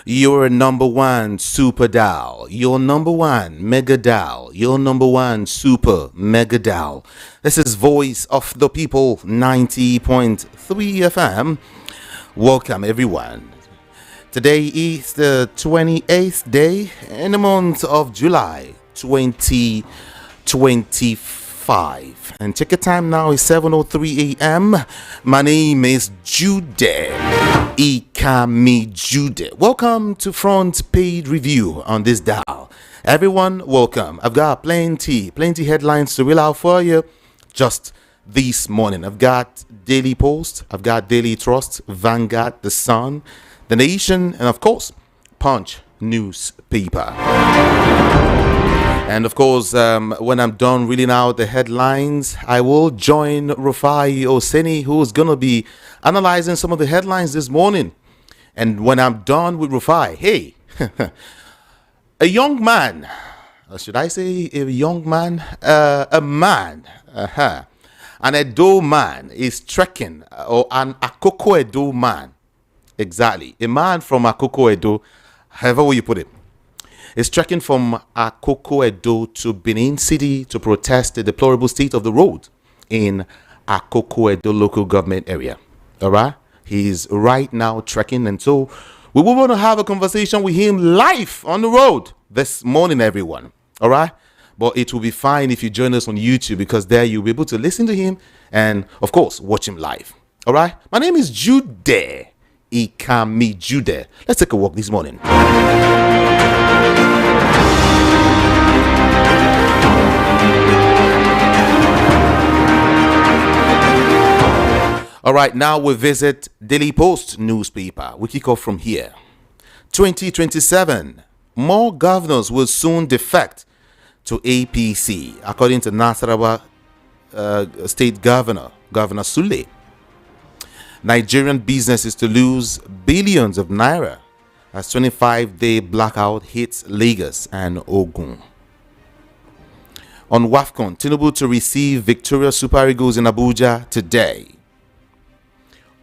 Your number one super dial, your number one mega dial, your number one super mega dial. This is Voice of the People 90.3 FM. Welcome, everyone. Today is the 28th day in the month of July 2025. And check your time now is 7:03 a.m. My name is Jude. Ikami Jude. Welcome to Front Page Review on this dial. Everyone, welcome. I've got plenty headlines to reel out for you just this morning. I've got Daily Post, I've got Daily Trust, Vanguard, The Sun, The Nation, and of course, Punch newspaper. And of course, when I'm done reading out the headlines, I will join Rufai Oseni, who's going to be analyzing some of the headlines this morning. And when I'm done with Rufai, hey, a young man, or should I say a young man? A man, an Edo man is trekking, or an Akoko Edo man, exactly, a man from Akoko Edo, however way you put it, is trekking from Akoko Edo to Benin City to protest the deplorable state of the road in Akoko Edo local government area. All right, he's right now trekking, and so we will want to have a conversation with him live on the road this morning, everyone. All right, but it will be fine if you join us on YouTube, because there you'll be able to listen to him and, of course, watch him live. All right, my name is Jude Ikami Jude. Let's take a walk this morning. All right, now we visit Daily Post newspaper. We kick off from here. 2027, more governors will soon defect to APC, according to Nasarawa State Governor Sule. Nigerian businesses to lose billions of naira as 25-day blackout hits Lagos and Ogun. On WAFCON, Tinubu to receive Victoria Super Eagles in Abuja today.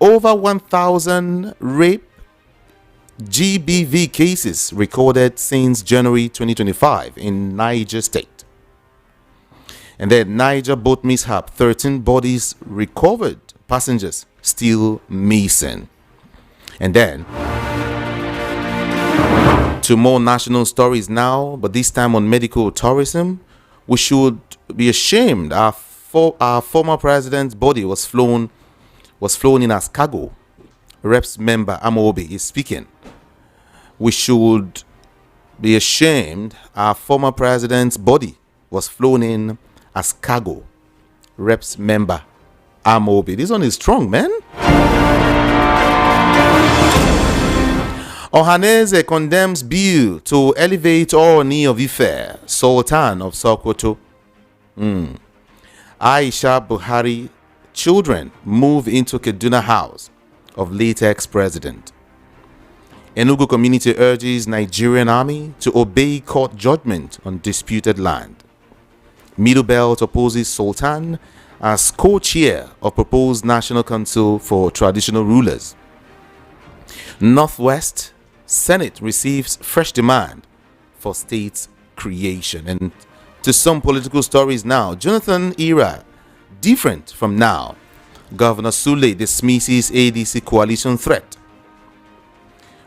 Over 1,000 rape GBV cases recorded since January 2025 in Niger State. And then Niger boat mishap, 13 bodies recovered, passengers still missing. And then two more national stories now, but this time on medical tourism. We should be ashamed. Our former president's body was flown in as cargo. Reps member Amobi is speaking. We should be ashamed. Our former president's body was flown in as cargo. Reps member Amobi. This one is strong, man. Ohaneze condemns bill to elevate Ooni of Ife, Sultan of Sokoto. Aisha Buhari children move into Kaduna house of late ex-president. Enugu community urges Nigerian army to obey court judgment on disputed land. Middle Belt opposes Sultan as co-chair of proposed National Council for Traditional Rulers. Northwest Senate receives fresh demand for state creation. And to some political stories now, Jonathan era different from now. Governor Sule dismisses ADC coalition threat.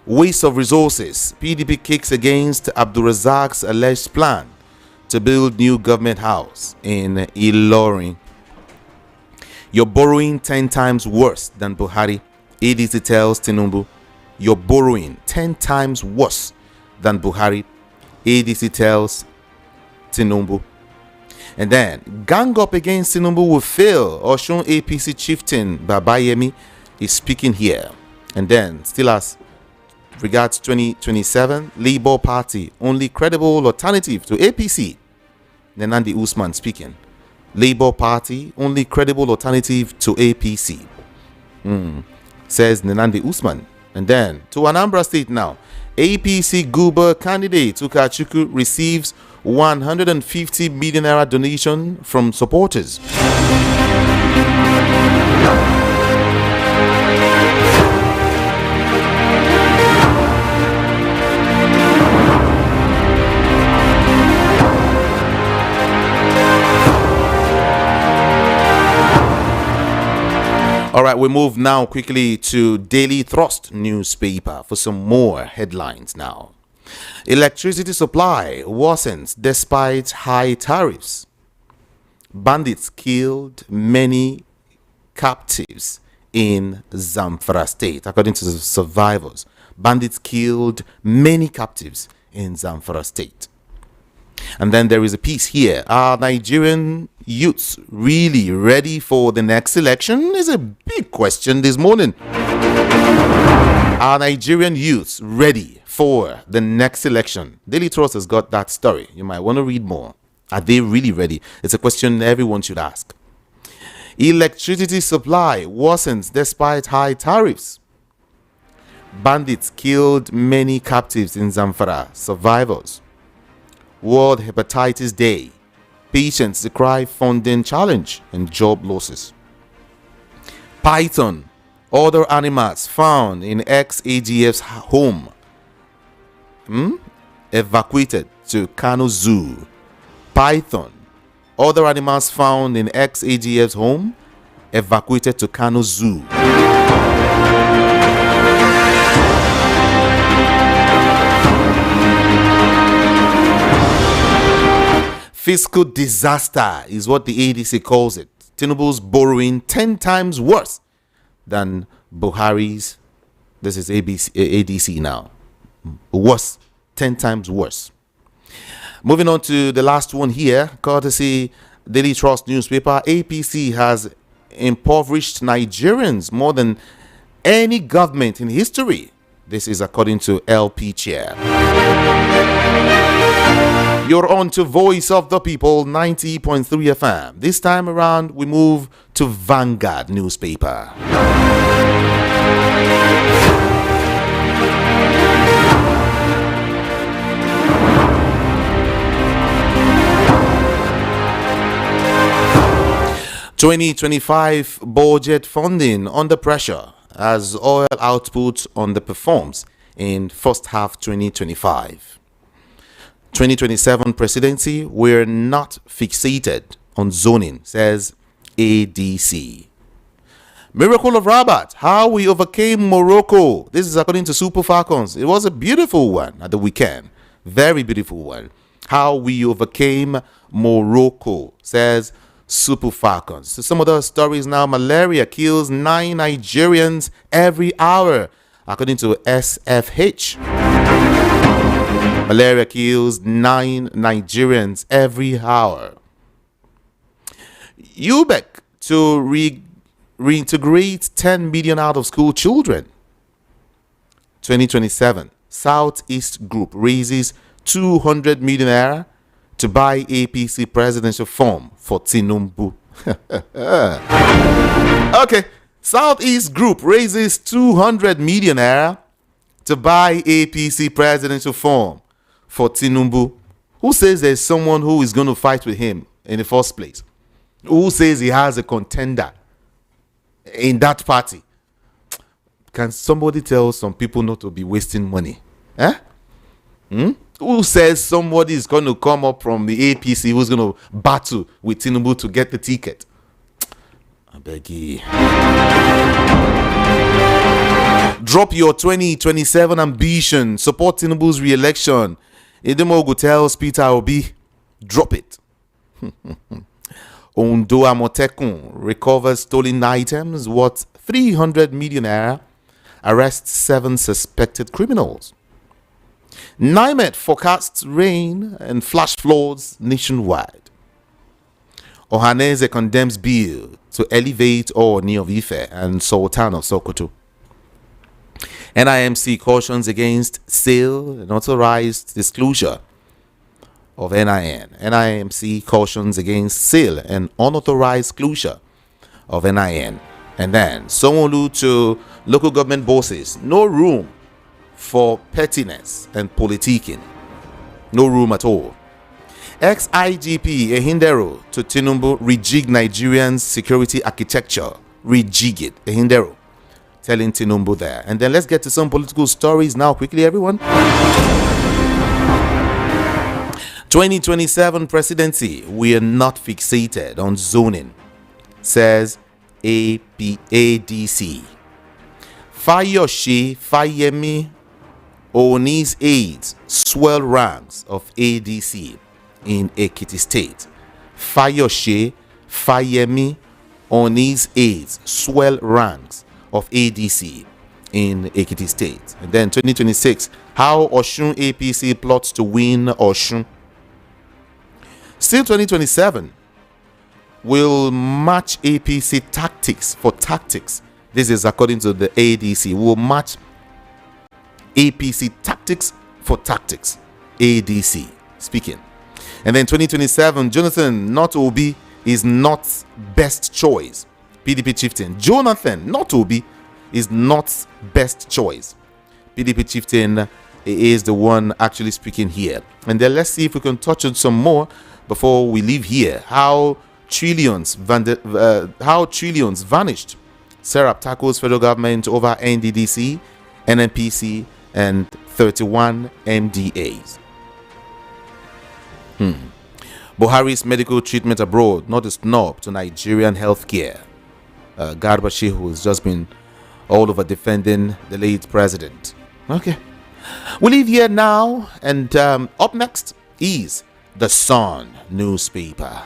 Waste of resources. PDP kicks against Abdulrazak's alleged plan to build new government house in Ilorin. You're borrowing 10 times worse than Buhari. ADC tells Tinubu. You're borrowing 10 times worse than Buhari. ADC tells Tinubu. And then, gang up against Tinubu will fail. Oshun APC chieftain Babayemi is speaking here. And then, still as regards 2027, Labour Party, only credible alternative to APC. Nenandi Usman speaking. Labour Party, only credible alternative to APC. Says Nenandi Usman. And then, to Anambra State now. APC Guber candidate Ukachukwu receives 150 million naira donation from supporters. All right, we move now quickly to Daily Thrust newspaper for some more headlines now. Electricity supply worsens despite high tariffs. Bandits killed many captives in Zamfara state. According to the survivors, bandits killed many captives in Zamfara state. And then there is a piece here. Are Nigerian youths really ready for the next election? Is a big question this morning. Are Nigerian youths ready for the next election? Daily Trust has got that story. You might want to read more. Are they really ready? It's a question everyone should ask. Electricity supply worsens despite high tariffs. Bandits killed many captives in Zamfara. Survivors. World Hepatitis Day. Patients decry funding challenge and job losses. Python. Other animals found in ex-AGF's home. Evacuated to Kano Zoo. Python. Other animals found in ex-AGF's home. Evacuated to Kano Zoo. Fiscal disaster is what the ADC calls it. Tinubu's borrowing 10 times worse than Buhari's. This is ADC now. Worse. 10 times worse. Moving on to the last one here, courtesy Daily Trust newspaper. APC has impoverished Nigerians more than any government in history. This is according to LP chair. You're on to Voice of the People 90.3 FM. This time around, we move to Vanguard newspaper. "2025 budget funding under pressure as oil output underperforms in first half 2025. 2027 presidency, we're not fixated on zoning," says ADC. Miracle of Rabat, how we overcame Morocco. This is according to Super Falcons. It was a beautiful one at the weekend. Very beautiful one. How we overcame Morocco, says Super Falcons. So some other stories now. Malaria kills 9 Nigerians every hour, according to SFH. Malaria kills 9 Nigerians every hour. UBEC to reintegrate 10 million out of school children. 2027, Southeast Group raises 200 million naira to buy APC presidential form for Tinubu. Okay, Southeast Group raises 200 million naira to buy APC presidential form for Tinubu. Who says there's someone who is going to fight with him in the first place? Who says he has a contender in that party? Can somebody tell some people not to be wasting money? Who says somebody is going to come up from the APC who's going to battle with Tinubu to get the ticket? I beg you. Drop your 2027 ambition. Support Tinubu's re-election. Idemogu tells Peter Obi, drop it. Ondo Amotekun recovers stolen items worth 300 million naira. Arrests 7 suspected criminals. NIMET forecasts rain and flash floods nationwide. Ohaneze condemns bill to elevate Ooni of Ife and Sultan of Sokoto. NIMC cautions against sale and authorized disclosure of NIN. NIMC cautions against sale and unauthorized closure of NIN. And then Sanwo-Olu to local government bosses. No room for pettiness and politicking. No room at all. Ex-IGP Ehindero to Tinubu, rejig Nigerians' security architecture. Rejig it. Ehindero telling Tinubu there. And then let's get to some political stories now quickly, everyone. 2027 presidency, we are not fixated on zoning, says ADC. Fayemi Oni's aides swell ranks of ADC in Ekiti State. Fayemi Oni's aides swell ranks of ADC in Ekiti State. And then 2026, how Osun APC plots to win Osun. Still 2027, will match APC tactics for tactics. This is according to the ADC. Will match APC tactics for tactics. ADC speaking. And then 2027, Jonathan not Obi is not best choice. PDP chieftain Jonathan not Obi is not best choice. PDP chieftain is the one actually speaking here. And then let's see if we can touch on some more before we leave here. How trillions vanished. Serap tackles federal government over NDDC, NNPC, and 31 MDAs. Buhari's medical treatment abroad, not a snub to Nigerian healthcare. Garbashi, who has just been all over defending the late president. Okay. We leave here now, and up next is The Sun newspaper.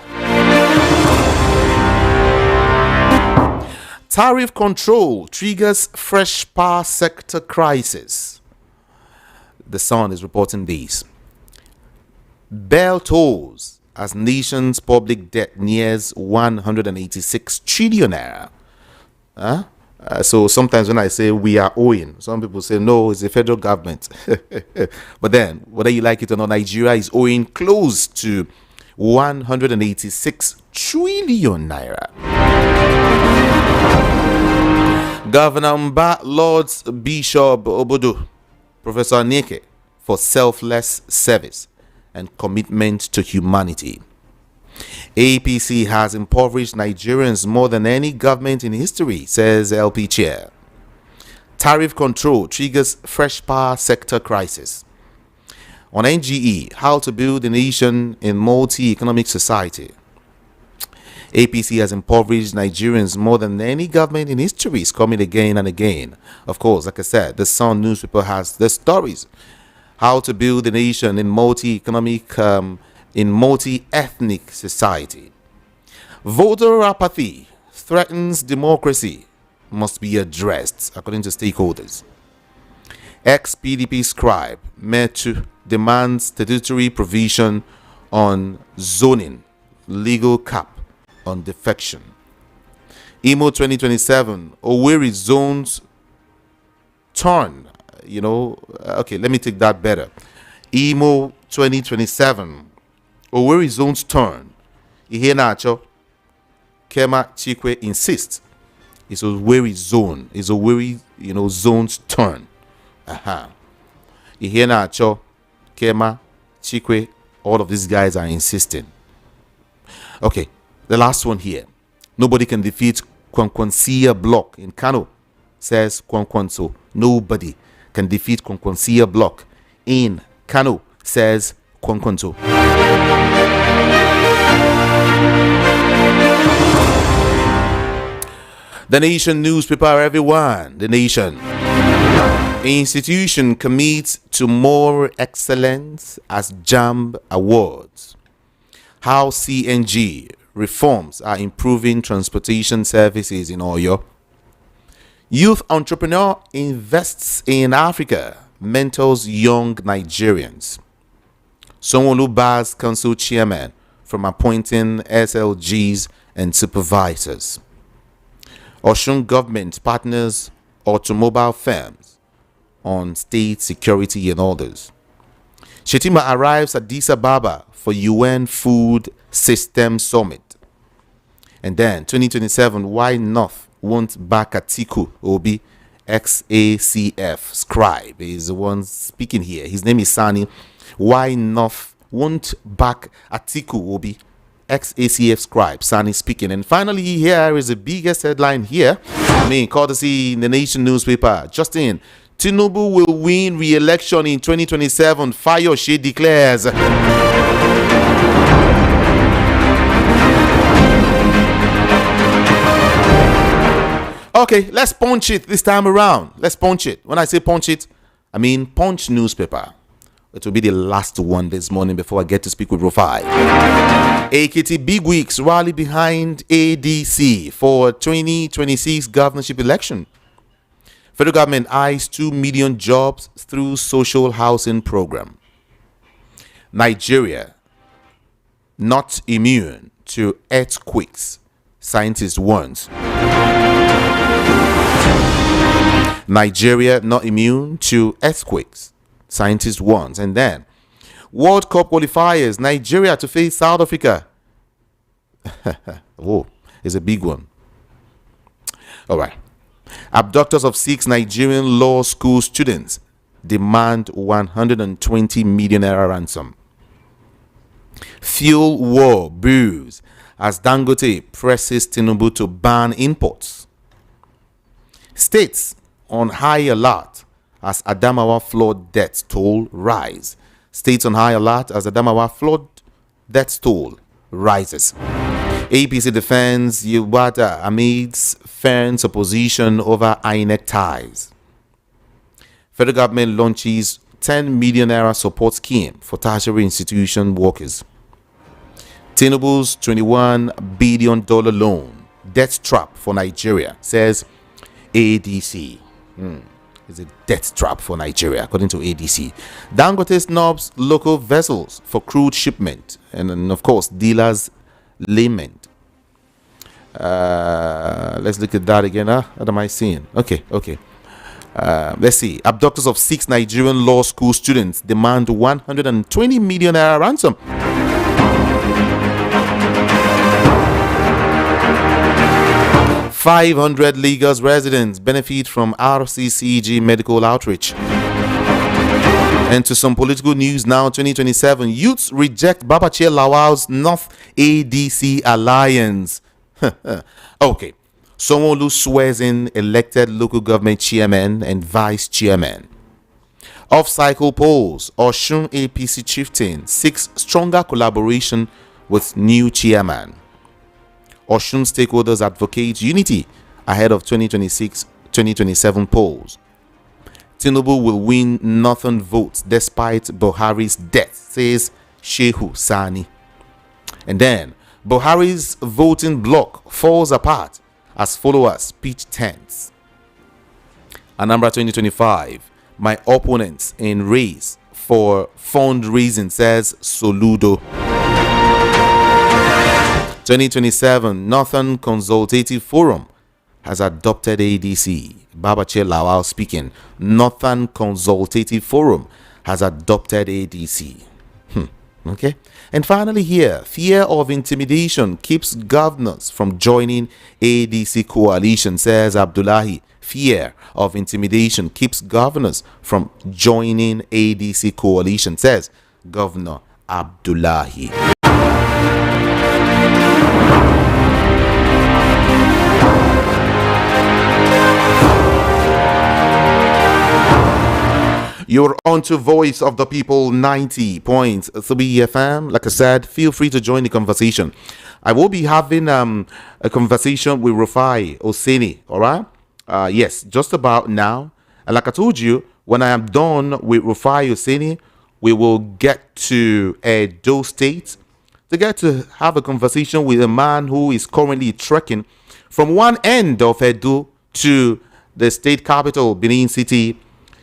Tariff control triggers fresh power sector crisis. The Sun is reporting this. Bell tolls as nation's public debt nears 186 trillion naira. So sometimes when I say we are owing, some people say no, it's the federal government. But then, whether you like it or not, Nigeria is owing close to 186 trillion naira. Governor Mba Lords Bishop Obodo, Professor Neke, for selfless service and commitment to humanity. APC has impoverished Nigerians more than any government in history, says LP chair. Tariff control triggers fresh power sector crisis. On NGE, how to build a nation in multi-economic society. APC has impoverished Nigerians more than any government in history, is coming again and again. Of course, like I said, the Sun newspaper has the stories. How to build a nation in multi-economic, in multi-ethnic society. Voter apathy threatens democracy, must be addressed, according to stakeholders. Ex-PDP scribe Metu demands statutory provision on zoning, legal cap on defection. Imo 2027, Owerri zones turn. Okay, let me take that better. Imo 2027, Owerri zones turn. Ihenacho Kema Chikwe insists it's Owerri zone. It's Owerri, zones turn. Ihenacho Kema Chikwe, all of these guys are insisting. Okay, the last one here. Nobody can defeat Kwankwansia block in Kano, says Kwankwanso. Nobody can defeat Kwankwansia block in Kano, says Kwankwanso. The Nation newspaper, everyone. The Nation. Institution commits to more excellence as JAMB awards. How CNG reforms are improving transportation services in Oyo. Youth entrepreneur invests in Africa, mentors young Nigerians. Sanwo-Olu bars council chairman from appointing SLGs and supervisors. Osun government partners automobile firms on state security and others. Shetima arrives at Addis Ababa for UN Food System Summit. And then 2027, why North won't back Atiku Obi, ex-ACF scribe is the one speaking here. His name is Sani. Why North won't back Atiku Obi, ex-ACF scribe, Sani speaking. And finally, here is the biggest headline here. Courtesy in the Nation newspaper. Justin, Tinubu will win re-election in 2027. Fayose declares. Okay, let's punch it this time around. Let's punch it. When I say punch it, I mean Punch newspaper. It will be the last one this morning before I get to speak with Rufai. AKT bigwigs rally behind ADC for 2026 governorship election. Federal government eyes 2 million jobs through social housing program. Nigeria not immune to earthquakes, scientists warns. Nigeria not immune to earthquakes, scientists warns. And then World Cup qualifiers, Nigeria to face South Africa. Oh, it's a big one. All right. Abductors of 6 Nigerian law school students demand 120 million naira ransom. Fuel war brews as Dangote presses Tinubu to ban imports. States on high alert as Adamawa flood death toll rise. States on high alert as Adamawa flood death toll rises. APC defends Yubata amidst firm opposition over INEC ties. Federal government launches 10 million naira support scheme for tertiary institution workers. Tinubu's $21 billion loan debt trap for Nigeria, says ADC. It's a debt trap for Nigeria, according to ADC. Dangote snubs local vessels for crude shipment, and then, of course, dealers lament. Let's look at that again. What am I seeing? Okay. Let's see. Abductors of 6 Nigerian law school students demand 120 million naira ransom. $500 Lagos residents benefit from RCCG medical outreach. And to some political news now, 2027. Youths reject Babachir Lawal's North ADC alliance. Okay. Sanwo-Olu swears in elected local government chairman and vice chairman. Off-cycle polls. Osun APC chieftain seeks stronger collaboration with new chairman. Osun stakeholders advocate unity ahead of 2026-2027 polls. Tinubu will win northern votes despite Buhari's death, says Shehu Sani. And then Buhari's voting bloc falls apart as followers pitch tents. Anambra 2025, my opponents in race for fundraising, says Soludo. 2027 Northern Consultative Forum has adopted ADC. Babachir Lawal speaking. Northern Consultative Forum has adopted ADC. Okay. And finally here, fear of intimidation keeps governors from joining ADC coalition, says Abdullahi. Fear of intimidation keeps governors from joining ADC coalition, says Governor Abdullahi. You're on to Voice of the People 90.3 FM. Like I said, feel free to join the conversation. I will be having a conversation with Rufai Oseni, all right? Yes, just about now. And like I told you, when I am done with Rufai Oseni, we will get to Edo State to get to have a conversation with a man who is currently trekking from one end of Edo to the state capital, Benin City,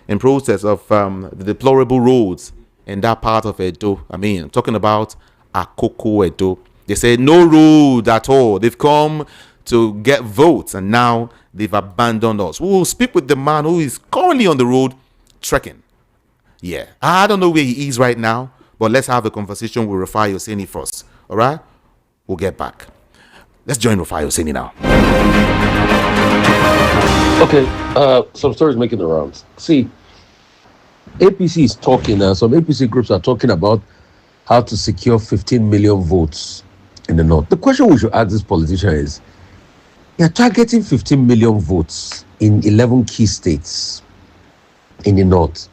in process of the deplorable roads in that part of Edo. I mean, I'm talking about Akoko Edo. They say no road at all. They've come to get votes and now they've abandoned us. We will speak with the man who is currently on the road trekking. Yeah, I don't know where he is right now, but let's have a conversation with Rufai Oseni first. All right? We'll get back. Let's join Rufai Oseni now. Okay, some stories making the rounds. See, APC is talking, some APC groups are talking about how to secure 15 million votes in the north. The question we should ask this politician is, you're targeting 15 million votes in 11 key states in the north.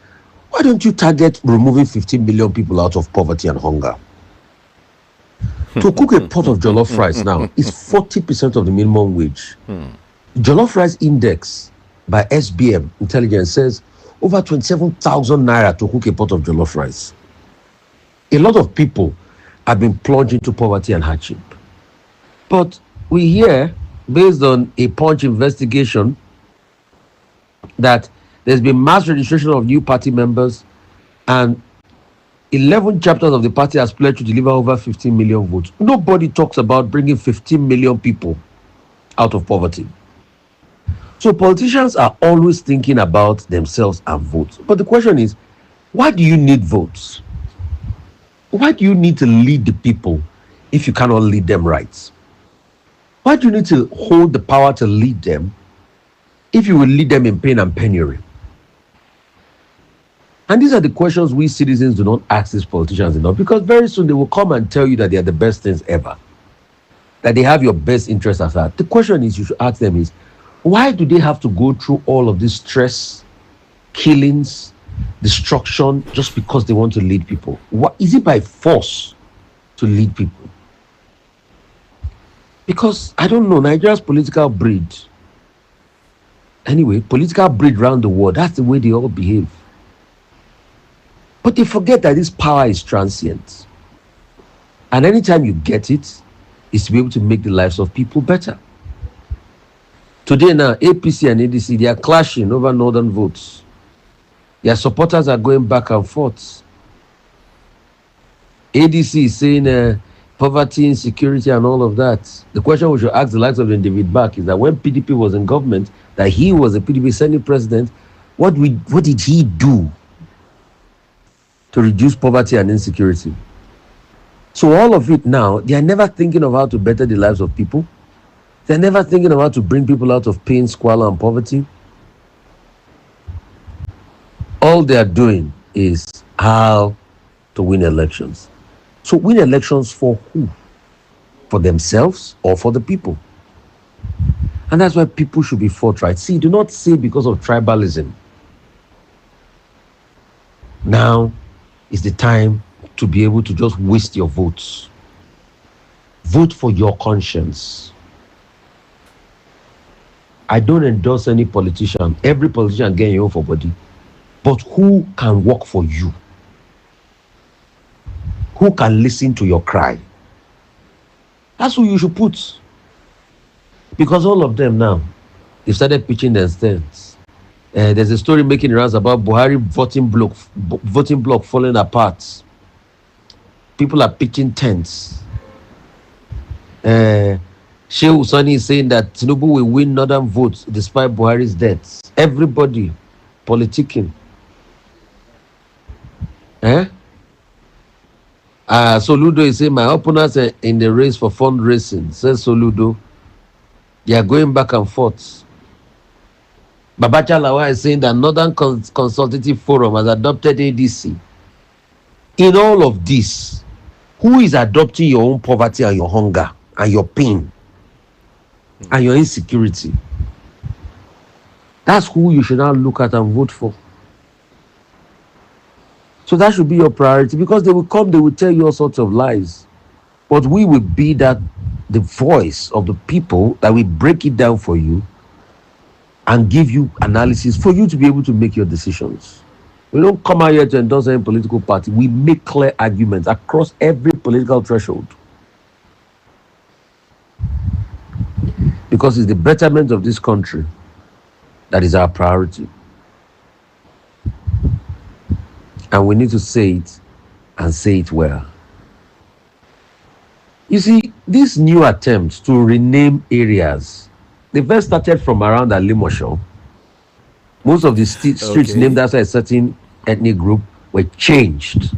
Why don't you target removing 15 million people out of poverty and hunger? To cook a pot of jollof rice now is 40% of the minimum wage. Jollof rice index by SBM intelligence says over 27,000 naira to cook a pot of jollof rice. A lot of people have been plunged into poverty and hardship. But we hear, based on a Punch investigation, that there's been mass registration of new party members, and 11 chapters of the party has pledged to deliver over 15 million votes. Nobody talks about bringing 15 million people out of poverty. So politicians are always thinking about themselves and votes. But the question is, why do you need votes? Why do you need to lead the people if you cannot lead them right? Why do you need to hold the power to lead them if you will lead them in pain and penury? And these are the questions we citizens do not ask these politicians enough, because very soon they will come and tell you that they are the best things ever, that they have your best interests at heart. The question is, you should ask them is, why do they have to go through all of this stress, killings, destruction, just because they want to lead people? What is it by force to lead people? Because I don't know, Nigeria's political breed. Anyway, political breed around the world, that's the way they all behave. But they forget that this power is transient. And anytime you get it, it's to be able to make the lives of people better. Today now, APC and ADC, they are clashing over northern votes. Their supporters are going back and forth. ADC is saying poverty, insecurity, and all of that. The question we should ask the likes of David Back is that when PDP was in government, that he was a PDP Senate president, what did he do to reduce poverty and insecurity? So all of it now, they are never thinking of how to better the lives of people. They're never thinking of how to bring people out of pain, squalor, and poverty. All they are doing is how to win elections. So win elections for who? For themselves or for the people? And that's why people should be forthright. See, do not say because of tribalism. Now is the time to be able to just waste your votes. Vote for your conscience. I don't endorse any politician. Every politician get your own for body. But who can work for you? Who can listen to your cry? That's who you should put. Because all of them now, they've started pitching their stands. There's a story making rounds about Buhari voting block falling apart. People are pitching tents. Sheikh Usani is saying that Tinubu will win northern votes despite Buhari's deaths. Everybody politicking. Soludo is saying my opponents are in the race for fundraising. Says Soludo. They are going back and forth. Babacha Lawa is saying that Northern Consultative Forum has adopted ADC. In all of this, who is adopting your own poverty and your hunger and your pain and your insecurity? That's who you should now look at and vote for. So that should be your priority, because they will come, they will tell you all sorts of lies. But we will be the voice of the people that will break it down for you and give you analysis for you to be able to make your decisions. We don't come out here to endorse any political party. We make clear arguments across every political threshold. Because it's the betterment of this country that is our priority. And we need to say it and say it well. You see, these new attempts to rename areas, they first started from around Alimosho. Most of the streets named after a certain ethnic group were changed.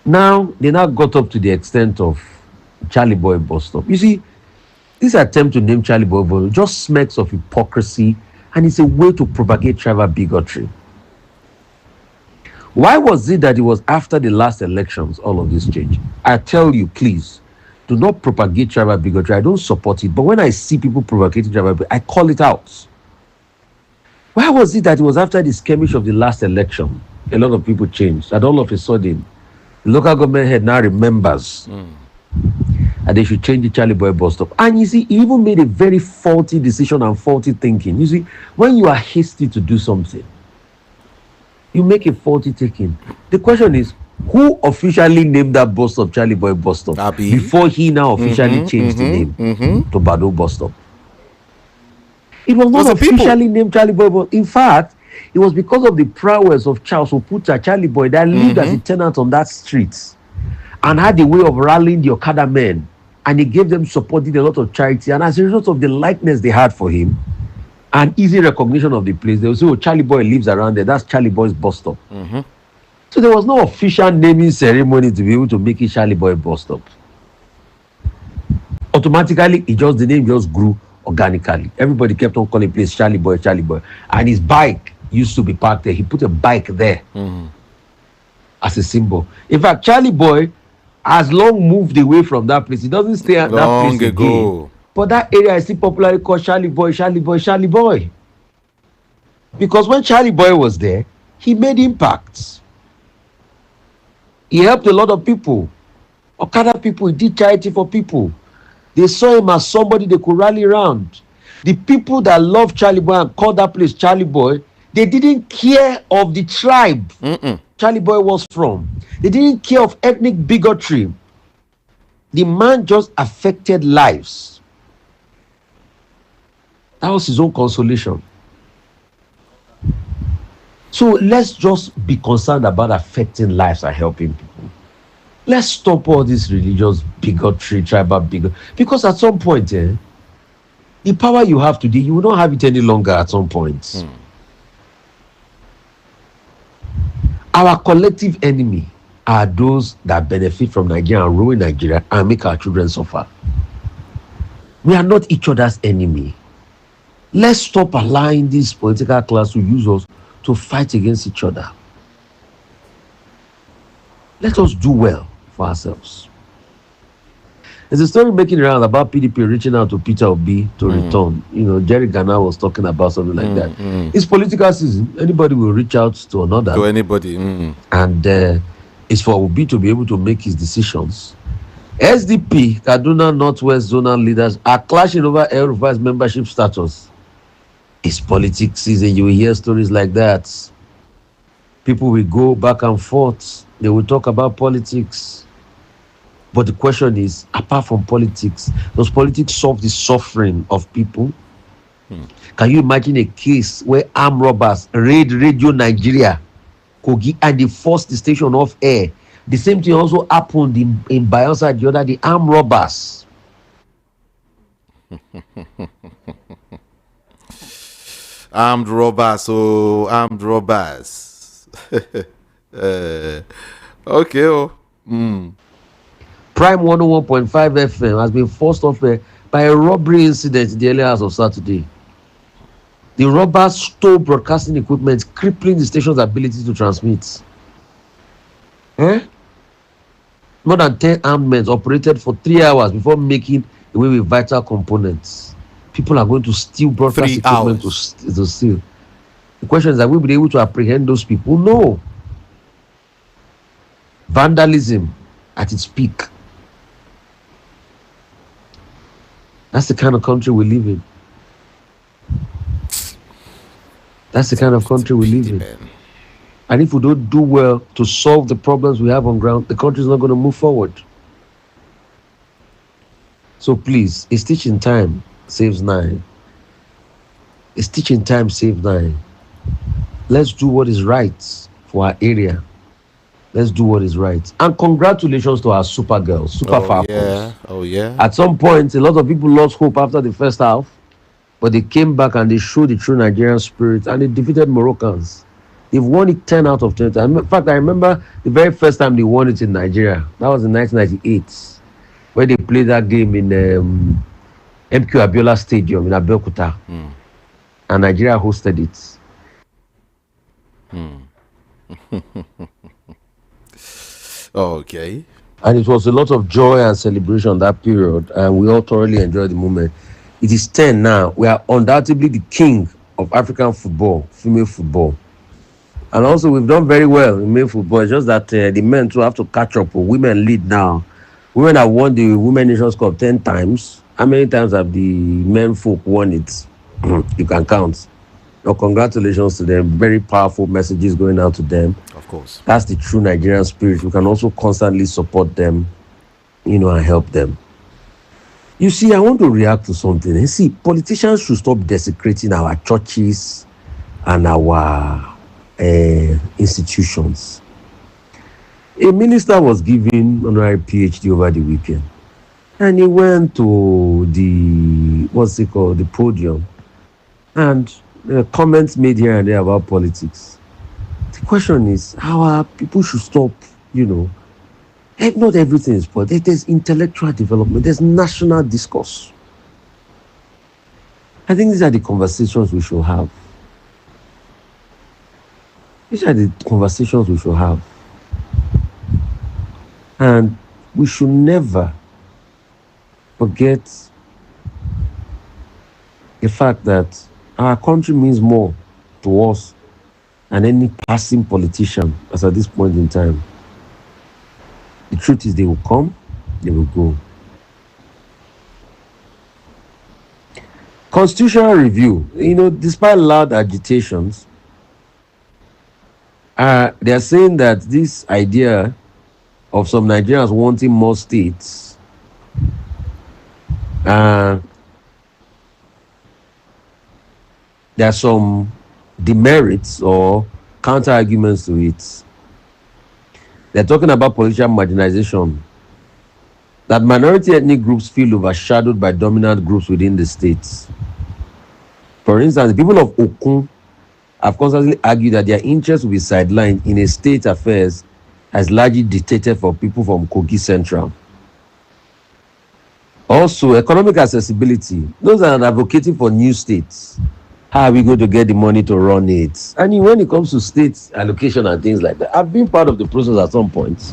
Now, they now got up to the extent of Charlie Boy bus stop. You see, this attempt to name Charlie Boy just smacks of hypocrisy, and it's a way to propagate tribal bigotry. Why was it that it was after the last elections all of this changed? I tell you, please, do not propagate tribal bigotry. I don't support it. But when I see people propagating tribal bigotry, I call it out. Why was it that it was after the skirmish of the last election, a lot of people changed, that all of a sudden, the local government head now remembers and they should change the Charlie Boy bus stop. And you see, he even made a very faulty decision and faulty thinking. You see, when you are hasty to do something, you make a faulty thinking. The question is, who officially named that bus stop Charlie Boy bus stop Abi. before he now officially changed the name to Bado bus stop? It was not officially named Charlie Boy, but in fact, it was because of the prowess of Charles Oputa, Charlie Boy, that lived as a tenant on that street and had a way of rallying the Okada men, and he gave them support, did a lot of charity, and as a result of the likeness they had for him and easy recognition of the place, they would say, oh, Charlie Boy lives around there, that's Charlie Boy's bus stop. So there was no official naming ceremony to be able to make it Charlie Boy bus stop. Automatically, the name just grew organically. Everybody kept on calling the place Charlie Boy, Charlie Boy. And his bike used to be parked there. He put a bike there as a symbol. In fact, Charlie Boy has long moved away from that place. He doesn't stay at that place again. But that area is still popularly called Charlie Boy, Charlie Boy, Charlie Boy. Because when Charlie Boy was there, he made impacts. He helped a lot of people. Okada people, he did charity for people. They saw him as somebody they could rally around. The people that loved Charlie Boy and called that place Charlie Boy, they didn't care of the tribe Charlie Boy was from. They didn't care of ethnic bigotry. The man just affected lives. That was his own consolation. So let's just be concerned about affecting lives and helping people. Let's stop all this religious bigotry, tribal bigotry. Because at some point, the power you have today, you will not have it any longer at some point. Our collective enemy are those that benefit from Nigeria and ruin Nigeria and make our children suffer. We are not each other's enemy. Let's stop allowing this political class to use us to fight against each other. Let us do well for ourselves. There's a story making around about PDP reaching out to Peter Obi to return. You know, Jerry Ghana was talking about something like that. It's political season. Anybody will reach out to another. To anybody. And it's for Obi to be able to make his decisions. SDP, Kaduna Northwest Zonal leaders are clashing over El Rufai's membership status. It's politics season. You will hear stories like that. People will go back and forth. They will talk about politics. But the question is, apart from politics, does politics solve the suffering of people? Can you imagine a case where armed robbers raid Radio Nigeria, Kogi, and they forced the station off air? The same thing also happened in Bayelsa the other day. Armed robbers. Armed robbers, armed robbers. Okay. Prime 101.5 FM has been forced off air by a robbery incident in the early hours of Saturday. The robbers stole broadcasting equipment, crippling the station's ability to transmit. More than 10 armed men operated for 3 hours before making away with vital components. People are going to steal broadcast equipment to steal. The question is, are we able to apprehend those people? No. Vandalism at its peak. That's the kind of country we live in. That's the kind of country we live in. And if we don't do well to solve the problems we have on ground, the country is not going to move forward. So please, a stitch in time saves 9. A stitch in time saves 9. Let's do what is right for our area. Let's do what is right. And congratulations to our super girls, super Falcons. Yeah. At some point, a lot of people lost hope after the first half, but they came back and they showed the true Nigerian spirit and they defeated Moroccans. They've won it 10 out of 10. In fact, I remember the very first time they won it in Nigeria. That was in 1998, where they played that game in MQ Abiola Stadium in Abeokuta. And Nigeria hosted it. Okay. And it was a lot of joy and celebration that period, and we all thoroughly enjoyed the moment. It is 10 now. We are undoubtedly the king of African football, female football. And also, we've done very well in male football. It's just that the men too have to catch up. Women lead now Women have won the Women Nations Cup 10 times. How many times have the men folk won it? You can count. Well, congratulations to them. Very powerful messages going out to them. Of course. That's the true Nigerian spirit. We can also constantly support them, and help them. You see, I want to react to something. You see, politicians should stop desecrating our churches and our institutions. A minister was given honorary PhD over the weekend, and he went to the the podium, and comments made here and there about politics. The question is, our people should stop, not everything is politics. There's intellectual development, there's national discourse. I think these are the conversations we should have. These are the conversations we should have. And we should never forget the fact that our country means more to us than any passing politician as at this point in time. The truth is, they will come, they will go. Constitutional review, despite loud agitations, they are saying that this idea of some Nigerians wanting more states, there are some demerits or counter arguments to it. They're talking about political marginalization, that minority ethnic groups feel overshadowed by dominant groups within the states. For instance, the people of Okun have constantly argued that their interests will be sidelined in a state affairs as largely dictated for people from Kogi Central. Also, economic accessibility. Those that are advocating for new states, how are we going to get the money to run it? And when it comes to state allocation and things like that, I've been part of the process at some point.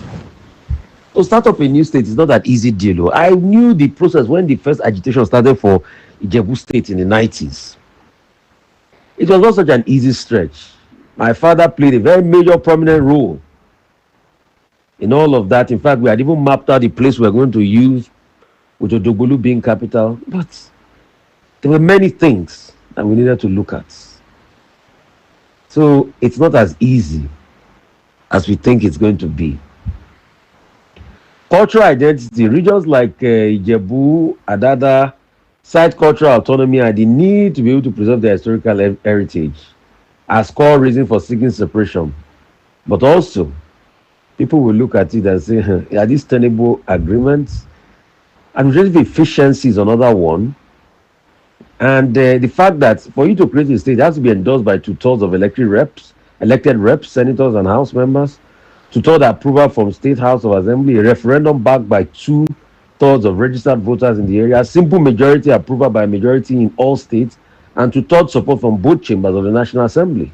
To start up a new state is not that easy deal. I knew the process when the first agitation started for Ijebu State in the 90s. It was not such an easy stretch. My father played a very major prominent role in all of that. In fact, we had even mapped out the place we were going to use, with Odogbolu being capital. But there were many things that we needed to look at. So it's not as easy as we think it's going to be. Cultural identity, regions like Ijebu, Adada, cite cultural autonomy and the need to be able to preserve their historical heritage as core reason for seeking separation. But also, people will look at it and say, are these tenable agreements? Administrative efficiency is another one. And the fact that for you to create a state, it has to be endorsed by 2/3 of elected reps, senators, and House members, 2/3 approval from State House of Assembly, a referendum backed by 2/3 of registered voters in the area, simple majority approval by majority in all states, and 2/3 support from both chambers of the National Assembly.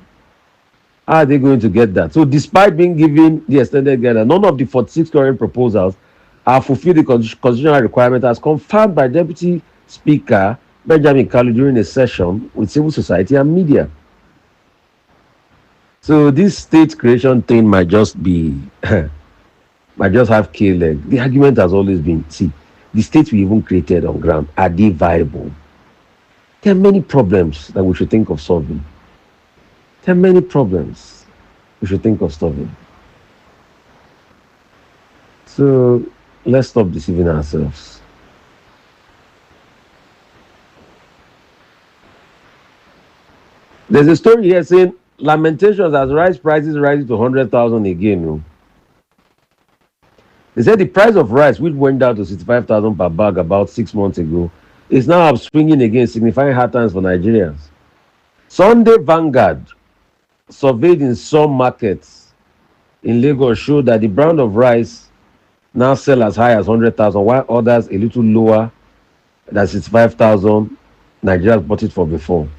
How are they going to get that? So despite being given the extended guideline, none of the 46 current proposals have fulfilled the constitutional requirement as confirmed by Deputy Speaker Benjamin Kalu during a session with civil society and media. So this state creation thing might just be, might just have K-leg. The argument has always been, see, the states we even created on ground, are they viable? There are many problems that we should think of solving. There are many problems we should think of solving. So let's stop deceiving ourselves. There's a story here saying lamentations as rice prices rising to 100,000 again. No? They said the price of rice, which went down to 65,000 per bag about 6 months ago, is now upswinging again, signifying hard times for Nigerians. Sunday Vanguard surveyed in some markets in Lagos showed that the brand of rice now sell as high as 100,000, while others a little lower than 65,000 Nigerians bought it for before.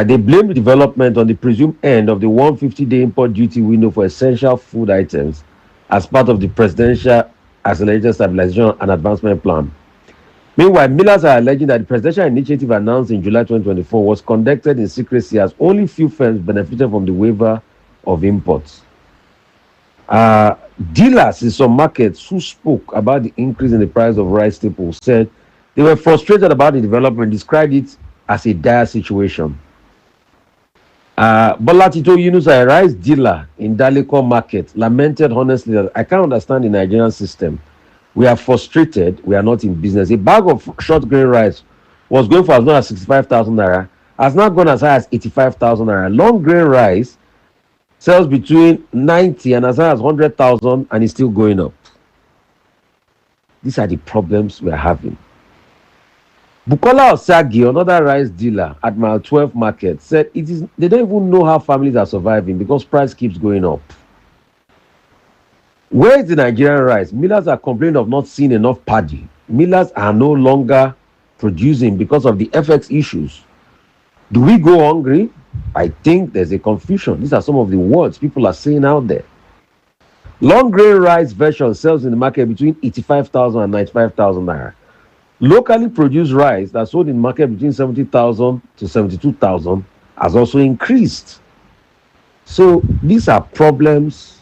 They blame the development on the presumed end of the 150-day import duty window for essential food items as part of the Presidential Accelerated Stabilization and Advancement Plan. Meanwhile, millers are alleging that the presidential initiative announced in July 2024 was conducted in secrecy as only few firms benefited from the waiver of imports. Dealers in some markets who spoke about the increase in the price of rice staples said they were frustrated about the development, described it as a dire situation. Bola Tito Yunus, a rice dealer in Daleko market, lamented honestly that I can't understand the Nigerian system. We are frustrated. We are not in business. A bag of short grain rice was going for as low as 65,000 naira, has now gone as high as 85,000 naira. Long grain rice sells between 90 and as high as 100,000 and is still going up. These are the problems we are having. Bukola Osagi, another rice dealer at Mile 12 Market, said they don't even know how families are surviving because price keeps going up. Where is the Nigerian rice? Millers are complaining of not seeing enough paddy. Millers are no longer producing because of the FX issues. Do we go hungry? I think there's a confusion. These are some of the words people are saying out there. Long grain rice version sells in the market between 85,000 and 95,000 naira. Locally produced rice that's sold in the market between 70,000 to 72,000 has also increased. So these are problems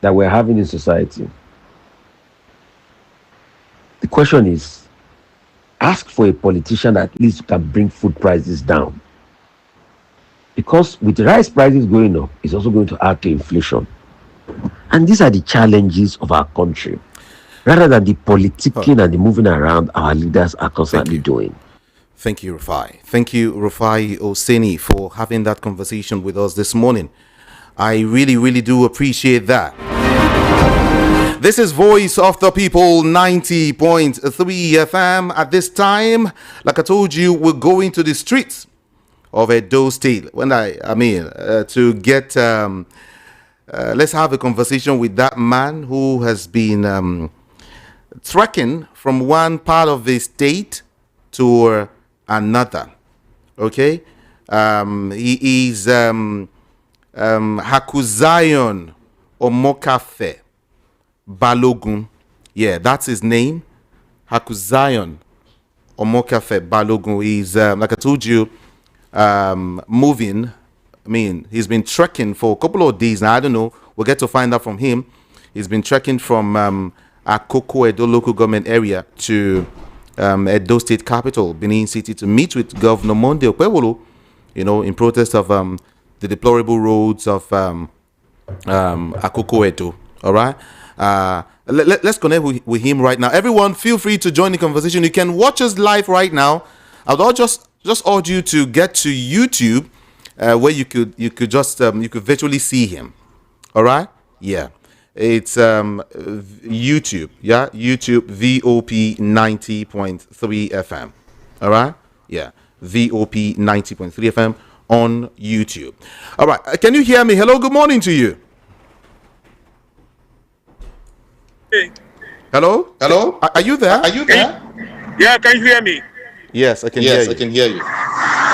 that we're having in society. The question is, ask for a politician that at least can bring food prices down. Because with rice prices going up, it's also going to add to inflation. And these are the challenges of our country. Rather than the politicking and the moving around our leaders are constantly doing. Thank you, Rufai. Thank you, Rufai Oseni, for having that conversation with us this morning. I really, really do appreciate that. This is Voice of the People 90.3 FM. At this time, like I told you, we're going to the streets of Edo State. To get, let's have a conversation with that man who has been trekking from one part of the state to another. Okay, he is Hakuzayon Omokafe Balogun. Yeah, that's his name. Hakuzayon Omokafe Balogun. He's like I told you, moving. He's been trekking for a couple of days now. I don't know. We'll get to find out from him. He's been trekking from Akoko Edo local government area to Edo State capital, Benin City, to meet with Governor Monday Okpebholo, in protest of the deplorable roads of Akoko Edo. All right. Let's connect with him right now. Everyone, feel free to join the conversation. You can watch us live right now. I would just urge you to get to YouTube, where you could virtually see him. All right. Yeah. It's YouTube, YouTube VOP 90.3 FM. All right, yeah, VOP 90.3 FM on YouTube. All right, can you hear me? Hello, good morning to you. Hey. Hello. Are you there? Yeah, can you hear me? Yes, I can hear you. I can hear you.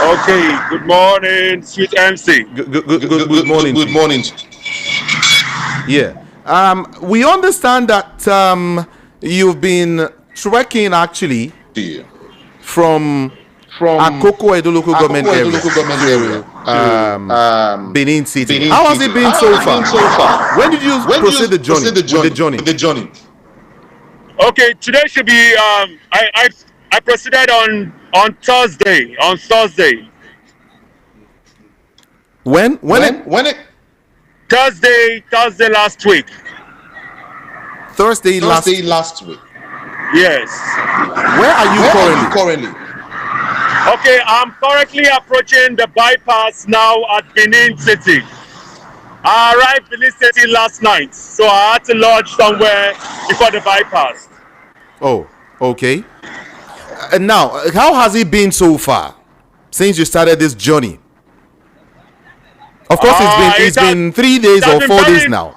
Okay. Good morning, sweet MC. Good morning. Good morning. Yeah. We understand that you've been trekking actually from Akoko Edo local government area to Benin City. How has it been so far? When did you proceed the journey? Okay, today should be I proceeded on Thursday. When Thursday last week. Thursday last week. Yes. Where are you currently? Okay, I'm currently approaching the bypass now at Benin City. I arrived Benin City last night, so I had to lodge somewhere before the bypass. Oh, okay. And now, how has it been so far since you started this journey? Of course, it's been 3 days or 4 days now.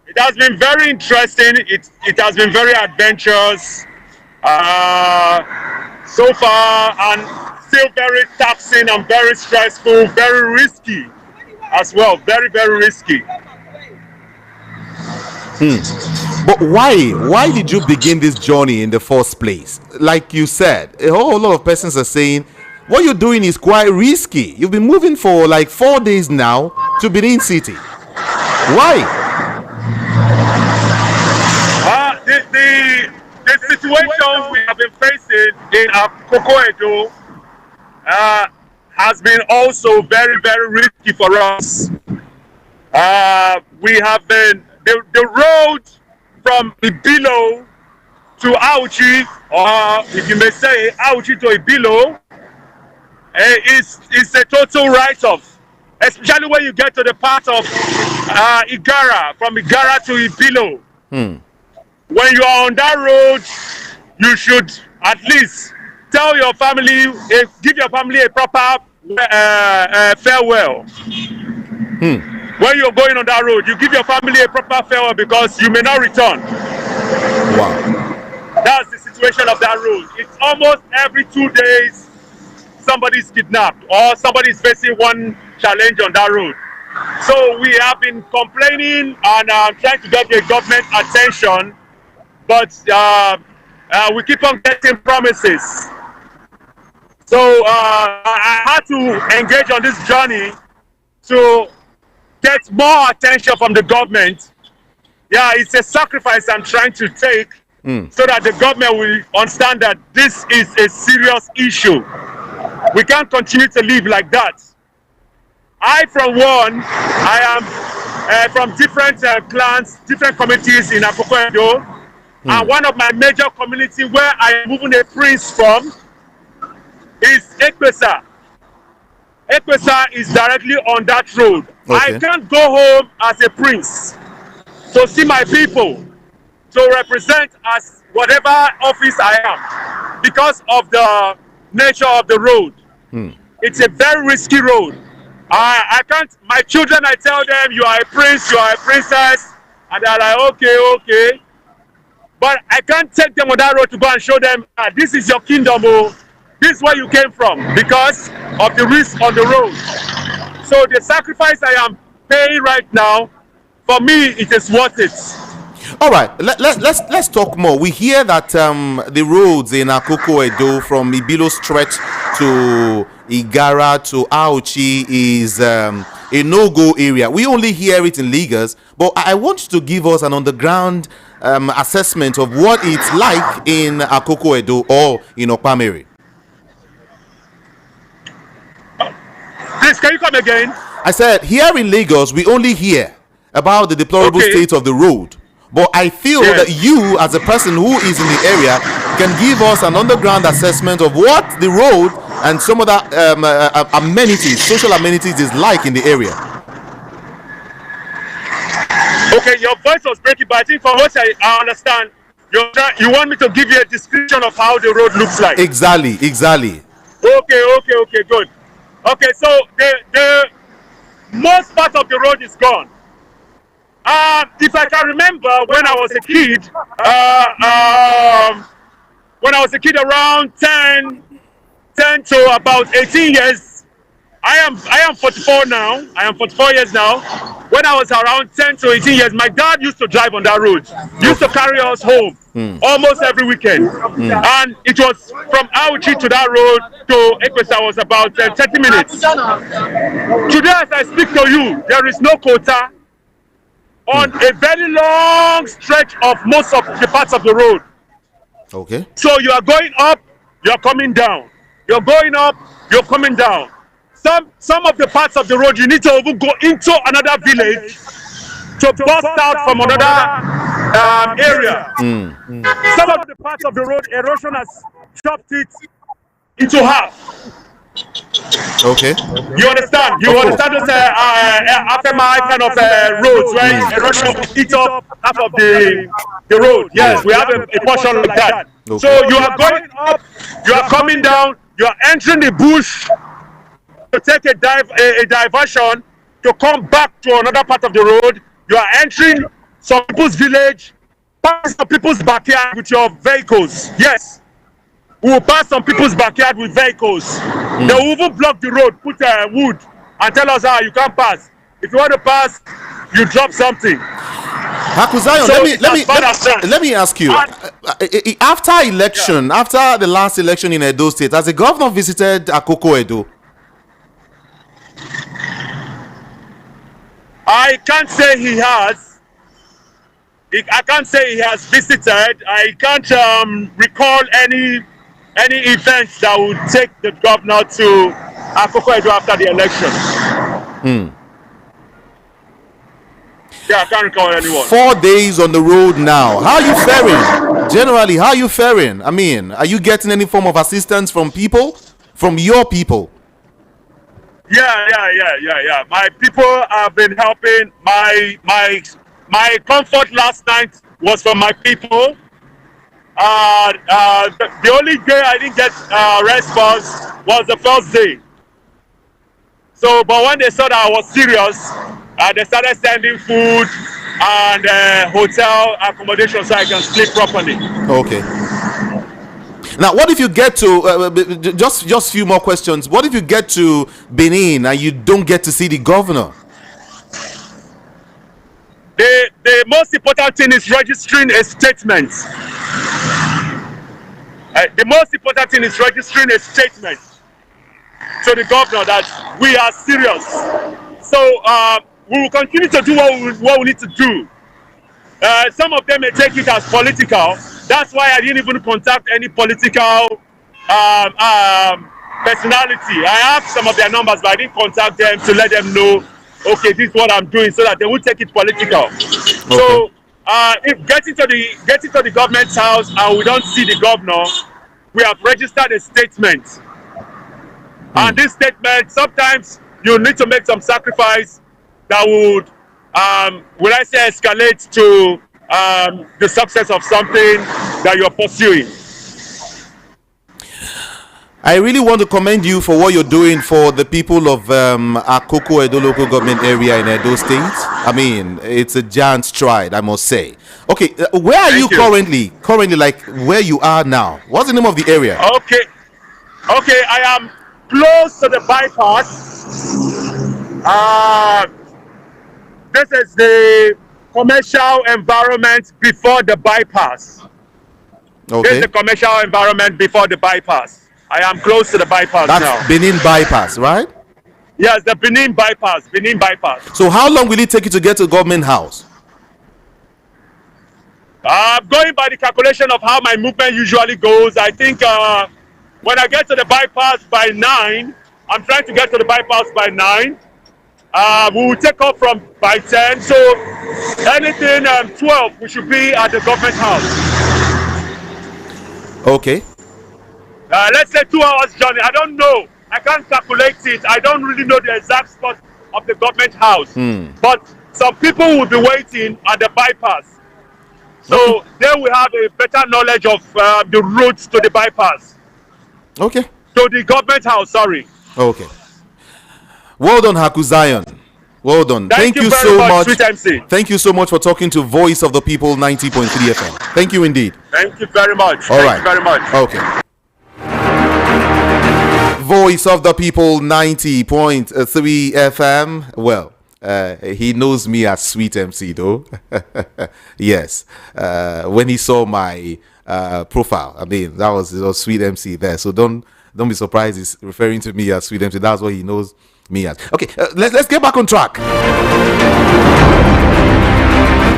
It has been very interesting. It has been very adventurous so far, and still very taxing and very stressful, very risky as well. Very, very risky. But why did you begin this journey in the first place? Like you said, a whole lot of persons are saying what you're doing is quite risky. You've been moving for like 4 days now to Benin City. Why? The situation we have been facing in Akoko Edo has been also very, very risky for us. We have been the road from Ibilo to Auchi, or if you may say Auchi to Ibilo, is a total write-off, especially when you get to the part of Igara, from Igara to Ibilo. When you are on that road, you should at least tell your family, give your family a proper farewell. When you're going on that road, you give your family a proper farewell because you may not return. Wow. That's the situation of that road. It's almost every 2 days somebody is kidnapped or somebody is facing one challenge on that road. So we have been complaining and trying to get the government attention, but we keep on getting promises. So I had to engage on this journey to get more attention from the government. Yeah, it's a sacrifice I'm trying to take so that the government will understand that this is a serious issue. We can't continue to live like that. I am from different clans, different communities in Akoko Edo. And one of my major communities where I am moving a prince from is Ekwesa. Ekwesa is directly on that road. Okay. I can't go home as a prince to see my people, to represent as whatever office I am because of the nature of the road. It's a very risky road. I can't, my children, I tell them, you are a prince, you are a princess, and they're like, okay. But I can't take them on that road to go and show them, this is your kingdom, this is where you came from, because of the risk on the road. So the sacrifice I am paying right now, for me, it is worth it. All right, let's talk more. We hear that the roads in Akoko Edo from Ibilo stretch to Igara to Auchi is a no-go area. We only hear it in Lagos, but I want you to give us an underground assessment of what it's like in Akoko Edo or in Okpamere. Please, can you come again? I said, here in Lagos, we only hear about the deplorable state of the road. But I feel that you, as a person who is in the area, can give us an underground assessment of what the road and some of the amenities, social amenities, is like in the area. Okay, your voice was breaking, but I think from what I understand, you want me to give you a description of how the road looks like. Exactly. Okay, good. Okay, so the most part of the road is gone. If I can remember, when I was a kid, around 10 to about 18 years, I am 44 now. I am 44 years now. When I was around 10 to 18 years, my dad used to drive on that road. He used to carry us home almost every weekend. And it was from Auchi to that road to Ekwesa was about 30 minutes. Today, as I speak to you, there is no quota on a very long stretch of most of the parts of the road. Okay. So you are going up, you are coming down. You're going up, you're coming down. Some of the parts of the road you need to even go into another village to bust out from another area. Some of the parts of the road, erosion has chopped it into half. Okay. You understand? You understand those FMI kind of roads, right? Erosion eats up half of the road. Yes, we have a portion like that. Okay. So you are going up, you are coming down, you are entering the bush to take a diversion to come back to another part of the road. You are entering some people's village, pass some people's backyard with your vehicles. Yes. We will pass some people's backyard with vehicles. They will even block the road, put wood, and tell us how you can't pass. If you want to pass, you drop something. Hakuzayon, so let me ask you. After election, after the last election in Edo State, has the governor visited Akoko Edo? I can't say he has. I can't say he has visited. I can't recall any events that would take the governor to Akoko-Edo after the election. Yeah, I can't recall anyone. 4 days on the road now. How are you faring? Generally, how are you faring? I mean, are you getting any form of assistance from people? From your people? Yeah. My people have been helping. My comfort last night was from my people. The only day I didn't get response was the first day. So, but when they saw that I was serious, they started sending food and hotel accommodation so I can sleep properly. Okay. Now, what if you get to just few more questions? What if you get to Benin and you don't get to see the governor? The most important thing is registering a statement. The most important thing is registering a statement to the governor that we are serious. So we will continue to do what we need to do. Some of them may take it as political. That's why I didn't even contact any political personality. I have some of their numbers, but I didn't contact them to let them know, okay, this is what I'm doing, so that they would take it political. Okay. So if getting to the government's house and we don't see the governor, we have registered a statement. And this statement, sometimes you need to make some sacrifice that would, will I say, escalate to the success of something that you're pursuing. I really want to commend you for what you're doing for the people of Akoko-Edo local government area in Edo State. I mean, it's a giant stride, I must say. Okay, where are you currently? Currently, like where you are now? What's the name of the area? Okay, I am close to the bypass. This is the commercial environment before the bypass. Okay. This is the commercial environment before the bypass. I am close to the bypass now. That's Benin bypass, right? Yes, the Benin bypass. So how long will it take you to get to the government house? Going by the calculation of how my movement usually goes, I think when I get to the bypass by 9, I'm trying to get to the bypass by 9. We will take off by 10. So anything 12, we should be at the government house. Okay. Let's say 2 hours journey. I don't know. I can't calculate it. I don't really know the exact spot of the government house. But some people will be waiting at the bypass. So they will have a better knowledge of the routes to the bypass. Okay. To the government house, sorry. Okay. Well done, Haku Zion. Well done. Thank you very so much, much. Sweet MC. Thank you so much for talking to Voice of the People 90.3 FM. Thank you indeed. Thank you very much. All right. Thank you very much. Okay. Voice of the People 90.3 FM. Well, he knows me as Sweet MC though. Yes. When he saw my profile, I mean, that was Sweet MC there. So don't be surprised he's referring to me as Sweet MC. That's what he knows me as. Okay, let's get back on track.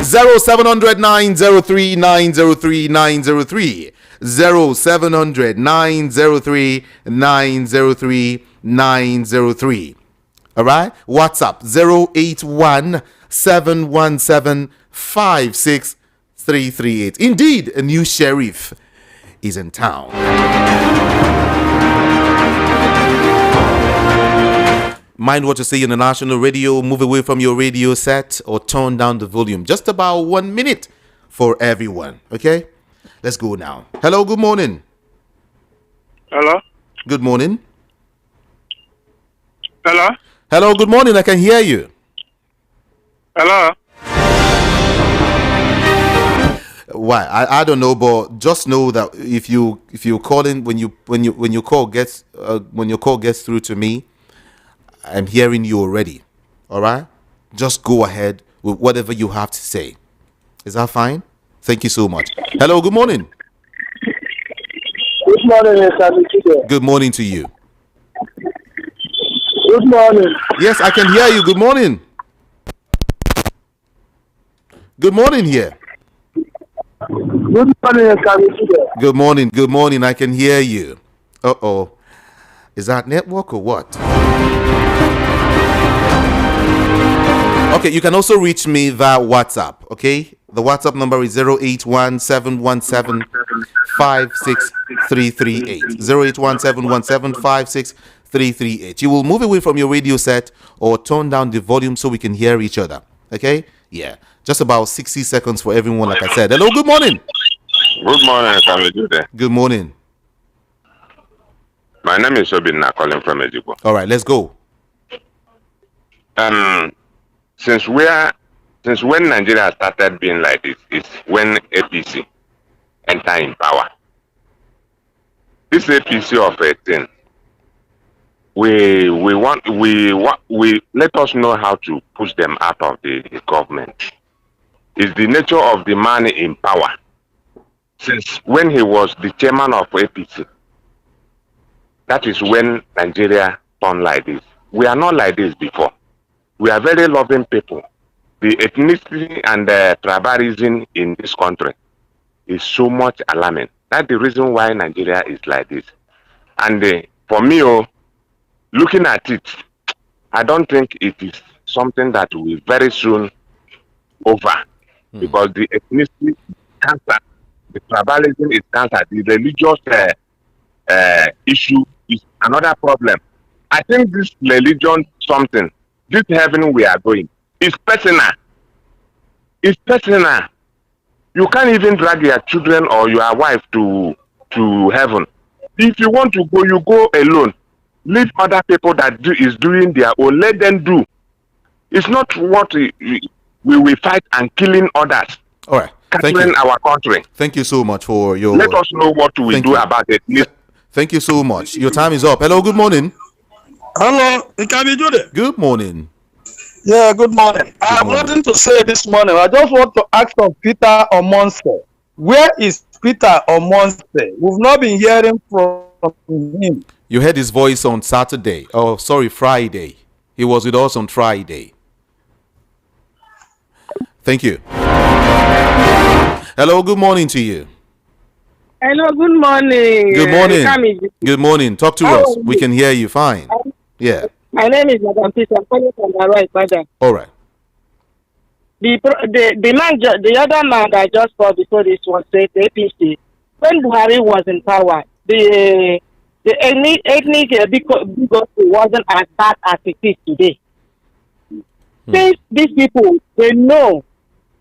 0700 903 903 903 0700 903 903 903. All right, WhatsApp 081 717 56338. Indeed, a new sheriff is in town. Mind what you say on the national radio. Move away from your radio set or turn down the volume. Just about 1 minute for everyone. Okay? Let's go now. Hello, good morning. Hello? Good morning. Hello? Hello, good morning. I can hear you. Hello? Why? I don't know, but just know that if you call in when your call gets through to me, I'm hearing you already. All right? Just go ahead with whatever you have to say. Is that fine? Thank you so much. Hello, good morning. Good morning, Mr. Good morning to you. Good morning. Yes, I can hear you. Good morning. Good morning here. Good morning, Good morning. Good morning. I can hear you. Uh-oh. Is that network or what? Okay, you can also reach me via WhatsApp, okay? The WhatsApp number is 081-717-56338. 081-717-56338. You will move away from your radio set or turn down the volume so we can hear each other, okay? Yeah, just about 60 seconds for everyone, like I said. Hello, good morning. Good morning, Kamejide. Good morning. My name is Obinna, calling from Ejigbo. All right, let's go. Since when Nigeria started being like this is when APC entered in power. This APC of 18, we let us know how to push them out of the government. It's the nature of the man in power. Since when he was the chairman of APC, that is when Nigeria turned like this. We are not like this before. We are very loving people. The ethnicity and the tribalism in this country is so much alarming. That's the reason why Nigeria is like this. And for me, looking at it, I don't think it is something that will very soon over. Because the ethnicity is cancer, the tribalism is cancer, the religious issue is another problem. I think this religion something, this heaven we are going, is personal. It's personal. You can't even drag your children or your wife to heaven. If you want to go, you go alone. Leave other people that is doing their own. Let them do. It's not what we will fight and killing others. All right. Thank you. Our country. Thank you so much for your... Let us know what we do about it. Thank you so much. Your time is up. Hello, good morning. Hello, Good morning. Yeah, good morning. I have nothing to say this morning. I just want to ask of Peter Omonse. Where is Peter Omonse? We've not been hearing from him. You heard his voice on Saturday. Oh, sorry, Friday. He was with us on Friday. Thank you. Hello, good morning to you. Hello, good morning. Good morning. Good morning. Talk to us. We can hear you fine. Yeah. My name is Madam Peter. I'm calling from the right, brother. All right. The other man that I just saw before this one said the APC. When Buhari was in power, the ethnic bigotry wasn't as bad as it is today. Since these people, they know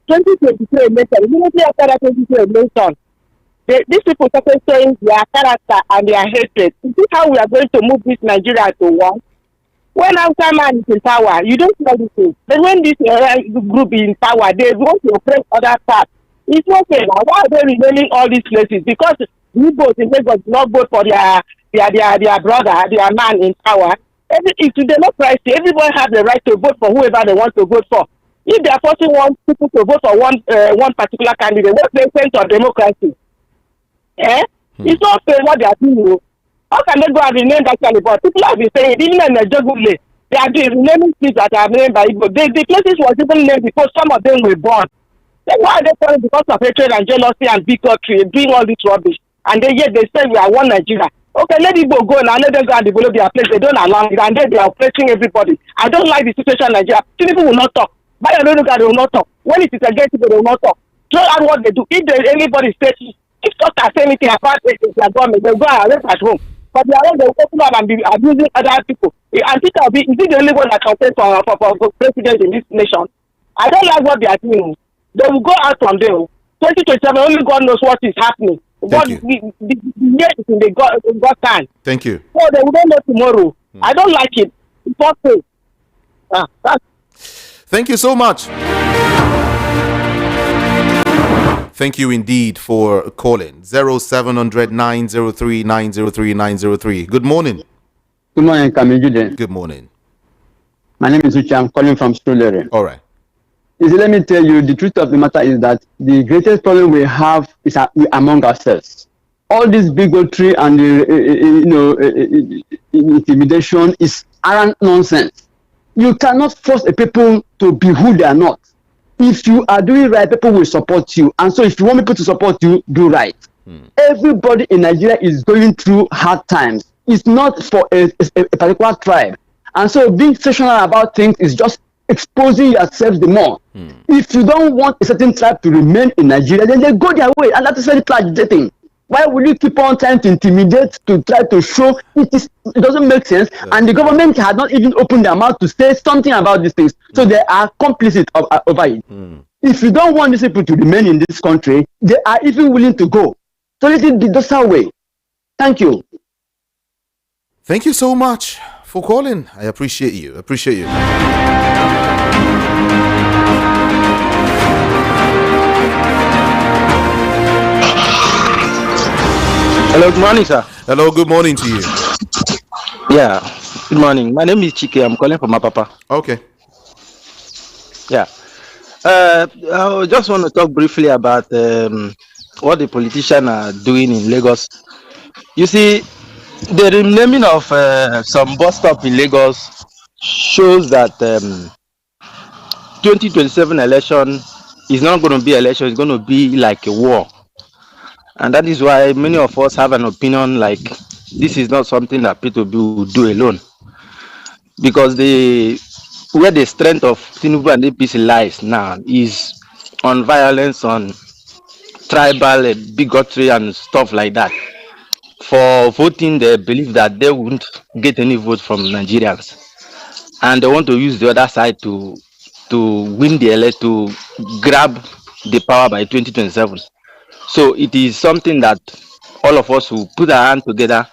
2023 election, immediately after that 2023 election, these people started showing their character and their hatred. Is this how we are going to move this Nigeria to war? When after man is in power, you don't know this thing. But when this group is in power, they want to oppress other parts. It's not fair. Now, why are they remaining all these places? Because we both in Lagos not vote for their brother, their man in power. If the democracy, everyone has the right to vote for whoever they want to vote for. If they are forcing people to vote for one particular candidate, what's the sense of democracy? It's not fair what they are doing. How can they go and rename that candidate? People have been saying, even in the Jogule, they are doing renaming streets that are named by Igbo. The places was even named because some of them were born. Then why are they calling because of hatred and jealousy and bigotry and doing all this rubbish? And yet they say we are one Nigeria. Okay, let Igbo go now, let them go and develop their place. They don't allow it, and then they are oppressing everybody. I don't like the situation in Nigeria. Tinubu will not talk. Bayonuga, they will not talk. When it is against people, they will not talk. Throw out what they do. If anybody says, if doctors say anything about it, their government, they'll go and arrest at home. But they are all open up and be abusing other people. And Peter Obi, is he the only one that can say for president in this nation? I don't like what they are doing. They will go out from there. 2027, only God knows what is happening. But the year is in the God time. Thank you. So they will not know tomorrow. I don't like it. It's not fair. Thank you so much. Thank you indeed for calling. 0700 903 903 903. Good morning. Good morning, Kamejide. Good morning. My name is Uche. I'm calling from Stolere. All right. Let me tell you, the truth of the matter is that the greatest problem we have is among ourselves. All this bigotry and intimidation is arrant nonsense. You cannot force a people to be who they are not. if you are doing right, people will support you. And so if you want people to support you, do right. Everybody in Nigeria is going through hard times. It's not for a particular tribe. And so being sectional about things is just exposing yourselves the more. If you don't want a certain tribe to remain in Nigeria, then they go their way. And that is very tragic. Why will you keep on trying to intimidate, to try to show it doesn't make sense? And the government had not even opened their mouth to say something about these things. So they are complicit over it. If you don't want these people to remain in this country, they are even willing to go. So let it be just that way. Thank you. Thank you so much for calling. I appreciate you. Hello, good morning, sir. Hello, good morning to you. Yeah, good morning. My name is Chike. I'm calling from Apapa. Okay. Yeah. I just want to talk briefly about what the politicians are doing in Lagos. You see, the renaming of some bus stop in Lagos shows that 2027 election is not going to be election. It's going to be like a war. And that is why many of us have an opinion like this is not something that P2B will do alone. Because where the strength of Tinubu and APC lies now is on violence, on tribal bigotry and stuff like that. For voting, they believe that they won't get any vote from Nigerians. And they want to use the other side to win the election, to grab the power by 2027. So it is something that all of us will put our hands together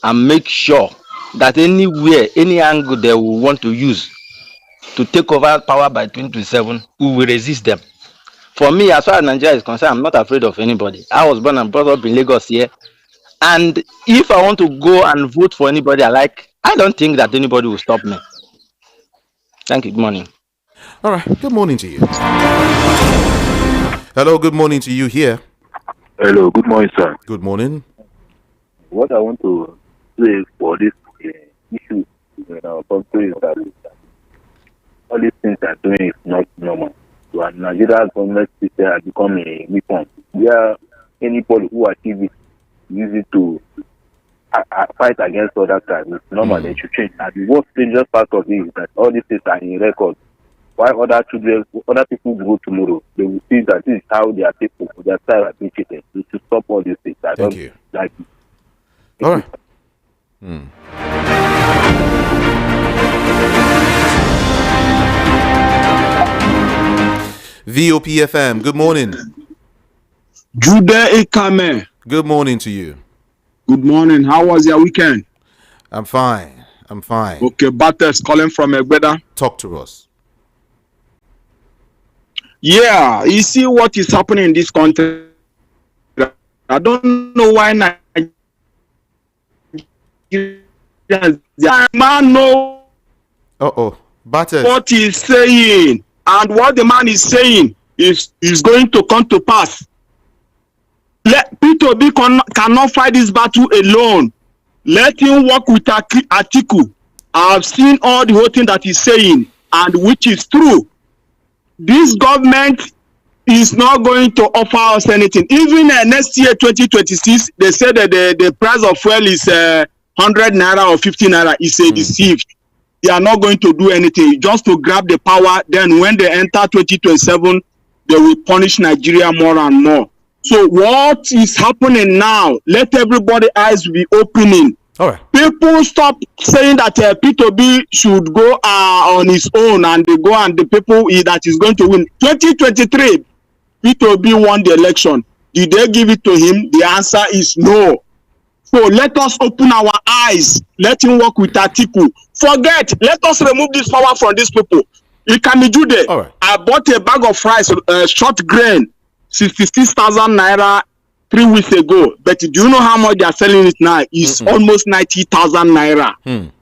and make sure that anywhere, any angle they will want to use to take over power by 2027, we will resist them. For me, as far as Nigeria is concerned, I'm not afraid of anybody. I was born and brought up in Lagos here. And if I want to go and vote for anybody I like, I don't think that anybody will stop me. Thank you. Good morning. All right. Good morning to you. Hello. Good morning to you here. Hello, good morning, sir. Good morning. What I want to say for this issue in our country is that all these things are doing is not normal. So, and Nigeria's government system has become a weapon where anybody who achieves it use it to fight against other tribes. It's normal, they should change. And the most dangerous part of it is that all these things are in record. While other people go tomorrow, they will see that this is how their people, their tribe are being treated. To stop all these things. I don't like it. All right. VOPFM, good morning. Jude Ekame. Good morning to you. Good morning. How was your weekend? I'm fine. Okay, Batters calling from Egbeda. Talk to us. Yeah, you see what is happening in this country. I don't know why Nigerians man know what he's saying, and what the man is saying is going to come to pass. Let P2B cannot fight this battle alone. Let him work with Atiku. I've seen all the whole thing that he's saying, and which is true. This government is not going to offer us anything. Even next year, 2026, they said that the price of fuel is 100 naira or 50 naira. It's a deceived. They are not going to do anything just to grab the power. Then when they enter 2027, they will punish Nigeria more and more. So what is happening now? Let everybody's eyes be opening. All right. People stop saying that P2B should go on his own and they go and the people that is going to win. 2023, P2B won the election. Did they give it to him? The answer is no. So let us open our eyes. Let him work with Atiku. Let us remove this power from these people. It can be Jude. All right. I bought a bag of rice, short grain, 66,000 naira 3 weeks ago, but do you know how much they are selling it now? It's almost 90,000 naira.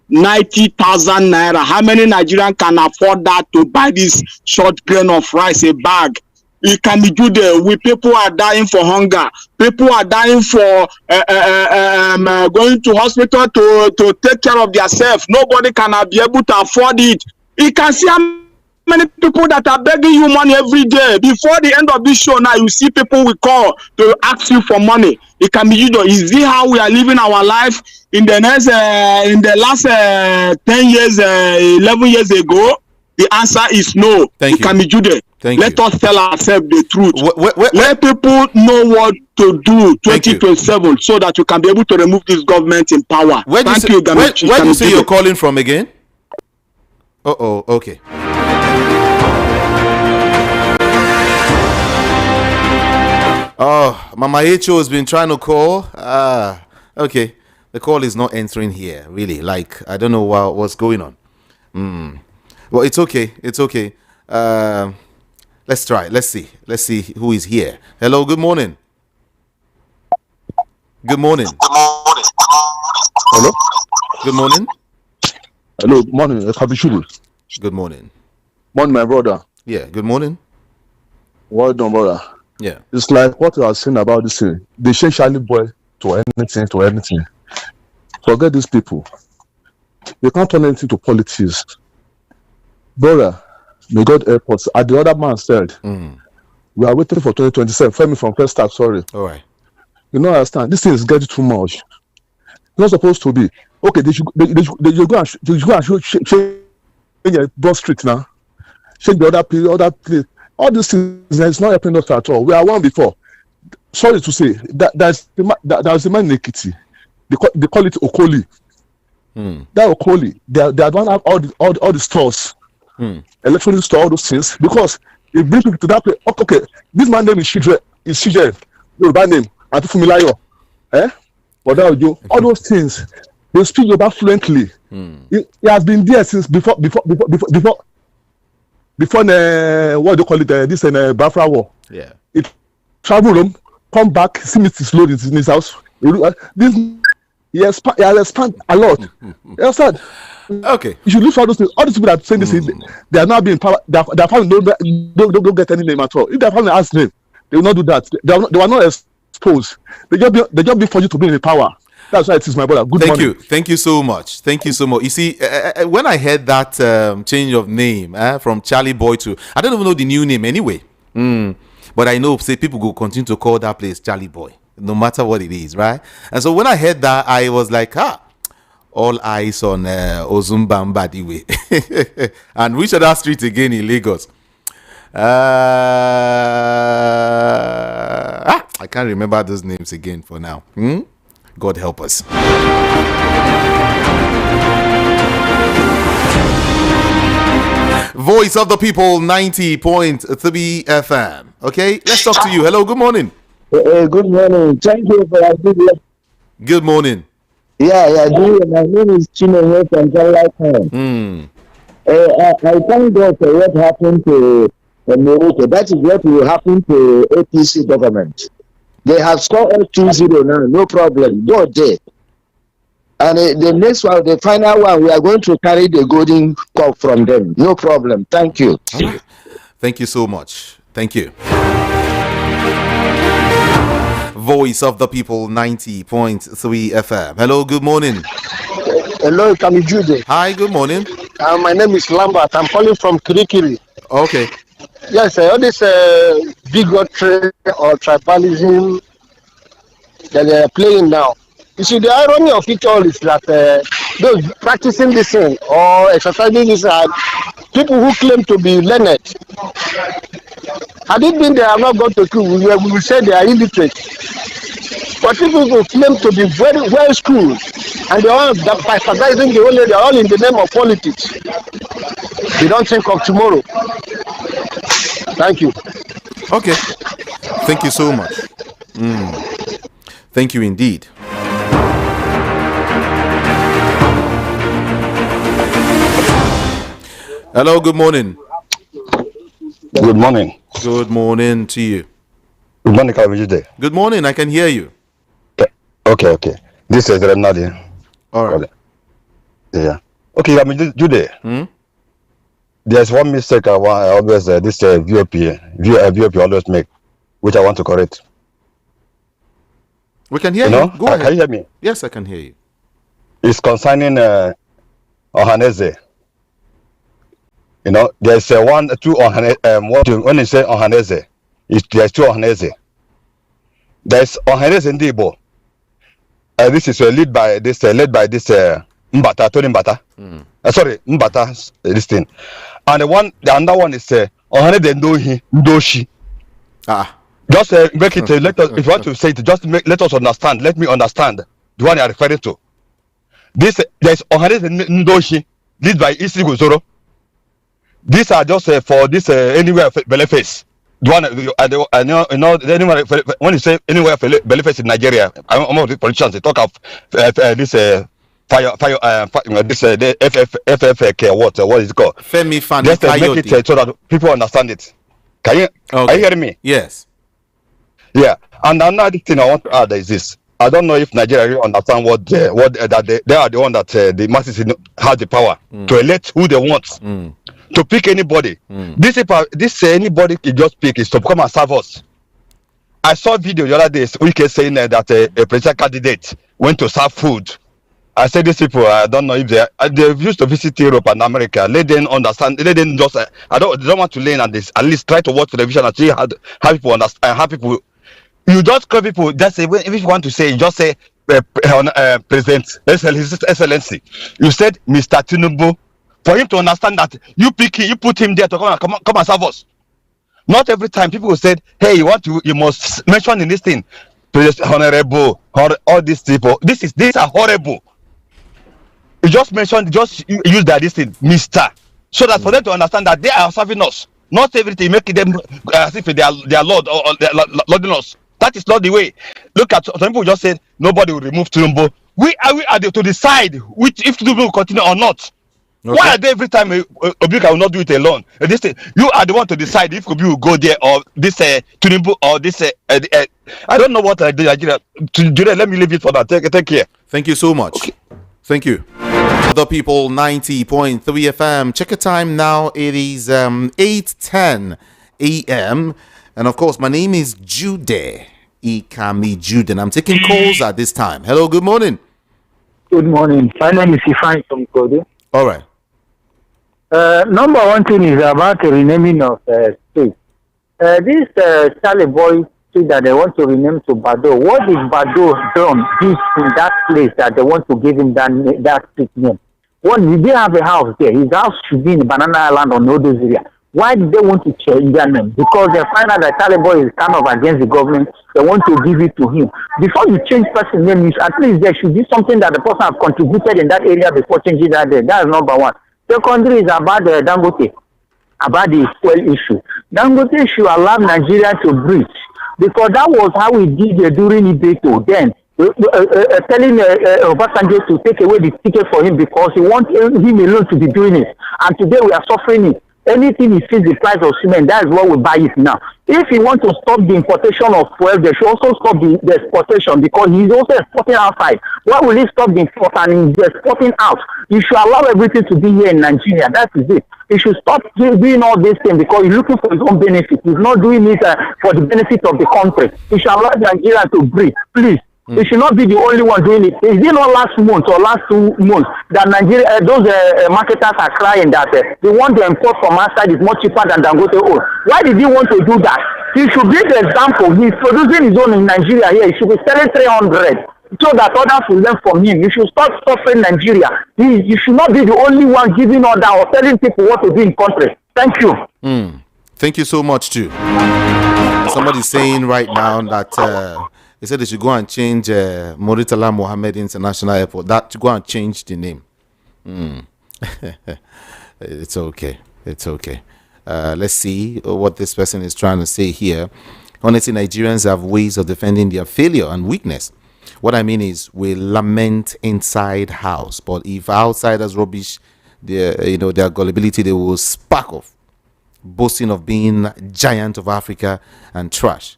90,000 naira. How many Nigerians can afford that to buy this short grain of rice, a bag? It can be good. People are dying for hunger. People are dying for going to hospital to take care of themselves. Nobody can be able to afford it. You can see how many people that are begging you money every day. Before the end of this show now, you see people will call to ask you for money. It can be is this how we are living our life in the next in the last 10 years 11 years ago? The answer is no. Thank you. Can be Jude. Let us tell ourselves the truth. Let people know what to do 2027 so that you can be able to remove this government in power. Thank you, Gamichi. Where do you say you're calling from again? Okay. Oh, Mama H.O. has been trying to call. Okay. The call is not entering here, really. Like, I don't know what's going on. Well, it's okay. It's okay. Let's try. Let's see who is here. Hello, good morning. Good morning. Hello? Good morning. Hello, good morning. Good morning. Morning, my brother. Yeah, good morning. Well done, brother. Yeah. It's like what you are saying about this thing. They change Charlie boy to anything. Forget these people. They can't turn anything to politics. Brother, may God help us. As the other man said, we are waiting for 2027. Femi from First Stack, sorry. All right. You know, I understand. This thing is getting too much. It's not supposed to be. Okay, they should go and change Broad Street now. Change the other place. All these things is not helping us at all. We are one before. Sorry to say, there's a man in Ekiti. They call it Okoli. That Okoli, they don't have all the stores, electronic store, all those things, because it brings people to that place. Okay, this man's name is Shidre, Yoruba name, Atifumilayo. But that you all those things, they speak Yoruba fluently. It has been there since before what do you call it? This Biafra war. Yeah. It travel home, come back, see me slow in his house. This he has expanded a lot. You understand? Okay. You should look for those things. All these people that say this, they are not being power. Their family don't get any name at all. If their family has name, they will not do that. They were not exposed. They just be for you to be in the power. That's why it is, my brother. Good morning. Thank you so much. You see, when I heard that change of name from Charlie Boy to, I don't even know the new name anyway. But I know, say, people will continue to call that place Charlie Boy, no matter what it is, right? And so when I heard that, I was like, all eyes on Ozumbamba Diwe. And which other street again in Lagos? I can't remember those names again for now. God help us. Voice of the People, 90.3 FM. Okay, let's talk to you. Hello, good morning. Good morning. Thank you for that. Good morning. Yeah. My name is Tinubu from Jalaikan. I thank God for what happened to Morocco. That is what will happen to APC government. They have scored us 2-0 now, no problem. Go there. And the next one, the final one, we are going to carry the golden cup from them. No problem. Thank you. Okay. Thank you so much. Thank you. Voice of the People, 90.3 FM. Hello, good morning. Hello, Kami Jude. Hi, good morning. My name is Lambert. I'm calling from Kirikiri. Okay. Yes, all this bigotry or tribalism that they are playing now. You see, the irony of it all is that those practicing this thing or exercising this are people who claim to be learned. Had it been they have not gone to school, we will say they are illiterate. But people who claim to be very well schooled and they are bastardizing the whole, they are all in the name of politics. They don't think of tomorrow. Thank you. Okay. Thank you so much. Thank you indeed. Hello, good morning. Good morning. Good morning to you. Good morning, Kavijide. Good morning, I can hear you. Okay. This is Renadi. All right. Yeah. Okay, Kavijide. There's one mistake I always this VOP always make, which I want to correct. We can hear you. Go ahead. Can you hear me? Yes, I can hear you. It's concerning Ohaneze. You know, there's one, two when you say Ohanese, there's two Ohanese. There's Ohanese in Igbo. This is led by this Mbata, Tony Mbata. Sorry, Mbata, this thing. And the other one is Ohanese Ndoshi. Just make it. Let us. If you want to say it, just let us understand. Let me understand the one you are referring to. This there's Ohanese Ndoshi, led by Isi Guzoro. These are just for this anywhere Beleface. The one anywhere when you say anywhere Beleface in Nigeria, I'm of the politicians. They talk of this fire this the FFK what is it called? Femi Fani just make it so that people understand it. Can you are you hearing me? Yes. Yeah, and another thing I want to add is this. I don't know if Nigeria really understand what they are the one that the masses have the power to elect who they want, to pick anybody. This anybody you just pick is to come and serve us. I saw a video the other day, Wike saying that a presidential candidate went to serve food. I said these people, I don't know if they used to visit Europe and America. Let them understand. Let them just they don't want to learn and this. At least try to watch television and see how people understand. How people. You just call people. Just say if you want to say, just say President Excellency. You said Mr. Tinubu for him to understand that you put him there to come and serve us. Not every time people said, hey, you must mention in this thing, honorable, all these people. These are horrible. You just mentioned, just use that this thing, Mr. So that for them to understand that they are serving us. Not everything making them as if they are Lord or they are Lording us. That is not the way. Look at some people just said nobody will remove Tinubu. We are to decide which if Tinubu will continue or not. Okay. Why are they every time Obika will not do it alone? This thing, you are the one to decide if Obi will go there or this Tinubu or this. I don't know what I did. Let me leave it for that. Take care. Thank you so much. Okay. Thank you. Other people, 90.3 FM. Check your time now. It is 8:10 a.m. And of course, my name is Jude Ikami Jude, and I'm taking calls at this time. Hello, good morning. Good morning. My name is Ifan from Kodo. All right. Number one thing is about the renaming of state. This Charlie boy say that they want to rename to Bado. What is Bado done this in that place that they want to give him that street name? One, he didn't have a house there. His house should be in Banana Island or no those area. Why do they want to change their name? Because they find out that Charlie boy is kind of against the government. They want to give it to him. Before you change person's name, at least there should be something that the person has contributed in that area before changing that there. That is number one. Secondly is about the Dangote, about the fuel issue. Dangote should allow Nigeria to breathe, because that was how we did during Ibeto. Then telling Obasanjo to take away the ticket for him because he wants him alone to be doing it. And today we are suffering it. Anything he sees the price of cement, that is what we buy it now. If he wants to stop the importation of fuel, they should also stop the exportation, because he's also exporting outside. Why will he stop the import and he's exporting out? You should allow everything to be here in Nigeria. That is it. He should stop doing all these things because he's looking for his own benefit. He's not doing it for the benefit of the country. He should allow Nigeria to breathe, please. He should not be the only one doing it. Is it not last month or last 2 months that Nigeria, those marketers are crying that the one they import from outside is much cheaper than Dangote own? Why did he want to do that? He should be the example. He's producing his own in Nigeria here. He should be selling 300 so that others will learn from him. You should stop suffering Nigeria. You should not be the only one giving order or telling people what to do in country. Thank you. Thank you so much too. Somebody's saying right now that they said they should go and change Murtala Mohammed International Airport. That to go and change the name. It's okay. It's okay. Let's see what this person is trying to say here. Honestly, Nigerians have ways of defending their failure and weakness. What I mean is, we lament inside house, but if outsiders rubbish their gullibility, they will spark off, boasting of being giant of Africa and trash.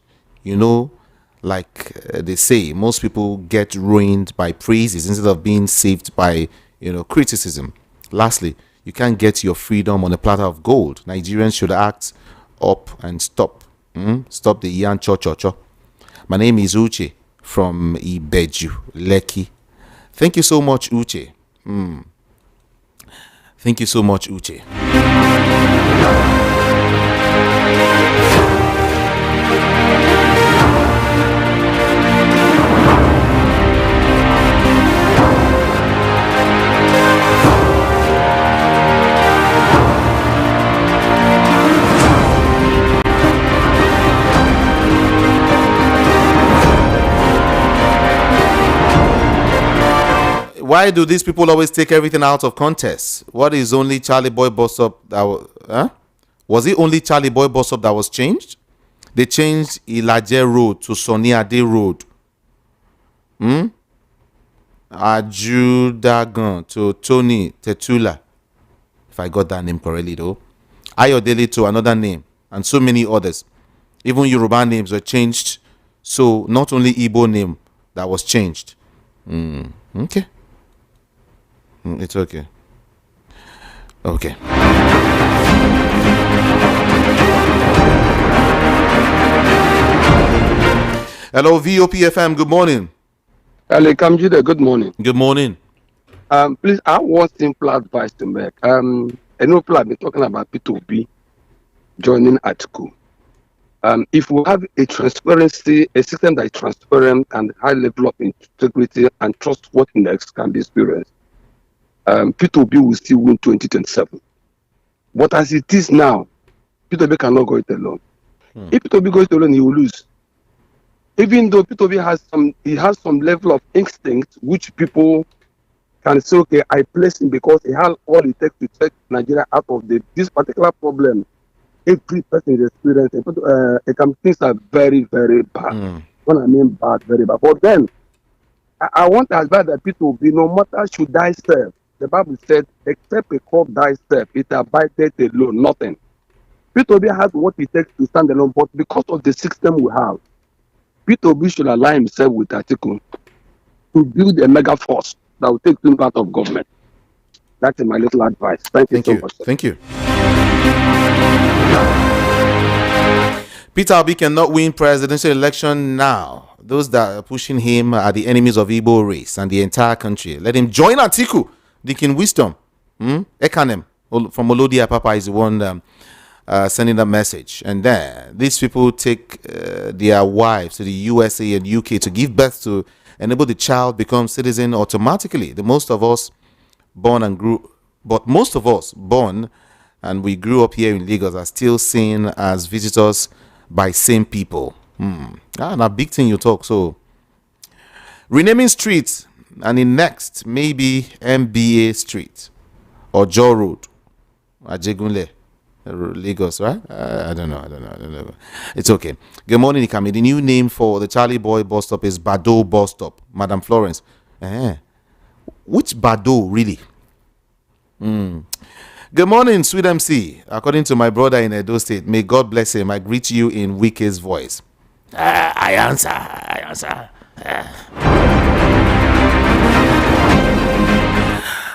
Like they say, most people get ruined by praises instead of being saved by criticism. Lastly, you can't get your freedom on a platter of gold. Nigerians should act up and stop the Ian cho. My name is Uche from Ibeju, Lekki. Thank you so much, Uche. Thank you so much, Uche. Why do these people always take everything out of context? What is only Charlie Boy Boss Up that was it only Charlie Boy Boss Up that was changed? They changed Ilaje Road to Sonny Ade Road. Ajudagan to Tony Tetula. If I got that name correctly though. Ayodele to another name. And so many others. Even Yoruba names were changed. So not only Igbo name that was changed. Okay. It's okay. Okay. Hello, VOPFM. Good morning. Hello, Kamjide. Good morning. Good morning. Please, I have one simple advice to make. I know people have been talking about P2B joining Atiku. If we have a transparency, a system that is transparent and high level of integrity and trustworthiness can be experienced, P2B will still win 2027. But as it is now, P2B cannot go it alone. If P2B goes it alone, he will lose. Even though P2B has some level of instinct, which people can say, okay, I place him because he has all it takes to take Nigeria out of this particular problem. Every person is experiencing. Things are very, very bad. When I mean bad, very bad. But then, I want to advise that P2B, no matter should die self, the Bible said, except a crop dies self, it abideth alone, nothing. P2B has what it takes to stand alone, but because of the system we have, P2B should align himself with Atiku to build a mega force that will take him out of government. That's my little advice. Thank you so much. Thank you. Peter Obi cannot win presidential election now. Those that are pushing him are the enemies of Igbo race and the entire country. Let him join Atiku. Deacon Wisdom. Ekanem from Olodia Papa is the one sending that message. And then these people take their wives to the USA and UK to give birth to enable the child become citizen automatically. Most of us born and we grew up here in Lagos are still seen as visitors by same people. And a big thing you talk. So renaming streets, and in next maybe MBA Street or Joe Road, Ajegunle, Lagos, right? I don't know. It's okay. Good morning, Ikami. The new name for the Charlie Boy bus stop is Bado bus stop. Madam Florence. Which Bado, really? Good morning, Sweet MC. According to my brother in Edo State, may God bless him. I greet you in Wike's voice. I answer.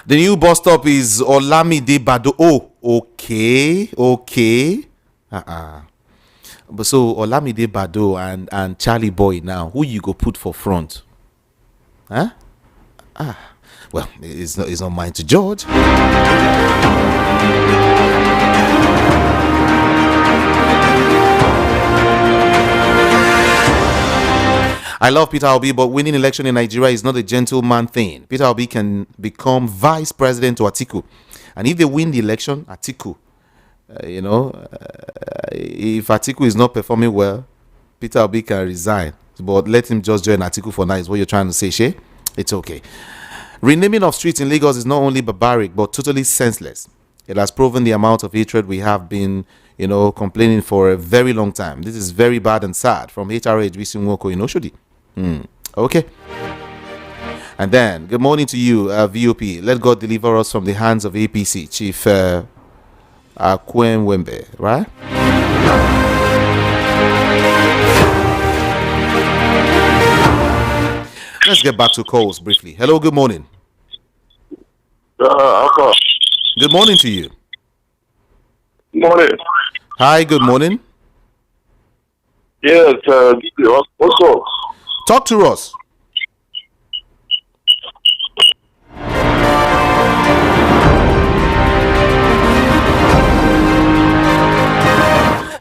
The new bus stop is Olamide Bado. Oh, okay. But so Olamide Bado and Charlie Boy now, who you go put for front? Well, it's not mine to judge. I love Peter Obi, but winning election in Nigeria is not a gentleman thing. Peter Obi can become vice president to Atiku. And if they win the election, Atiku, if Atiku is not performing well, Peter Obi can resign. But let him just join Atiku for now, is what you're trying to say, Shay? It's okay. Renaming of streets in Lagos is not only barbaric, but totally senseless. It has proven the amount of hatred we have been, complaining for a very long time. This is very bad and sad. From HRH Wisinwoko in Oshodi. Okay. And then, good morning to you, VOP. Let God deliver us from the hands of APC, Chief Akwenwembe, right? Let's get back to calls briefly. Hello, good morning. Good morning to you. Morning. Hi, good morning. Yes, what's up? Talk to us.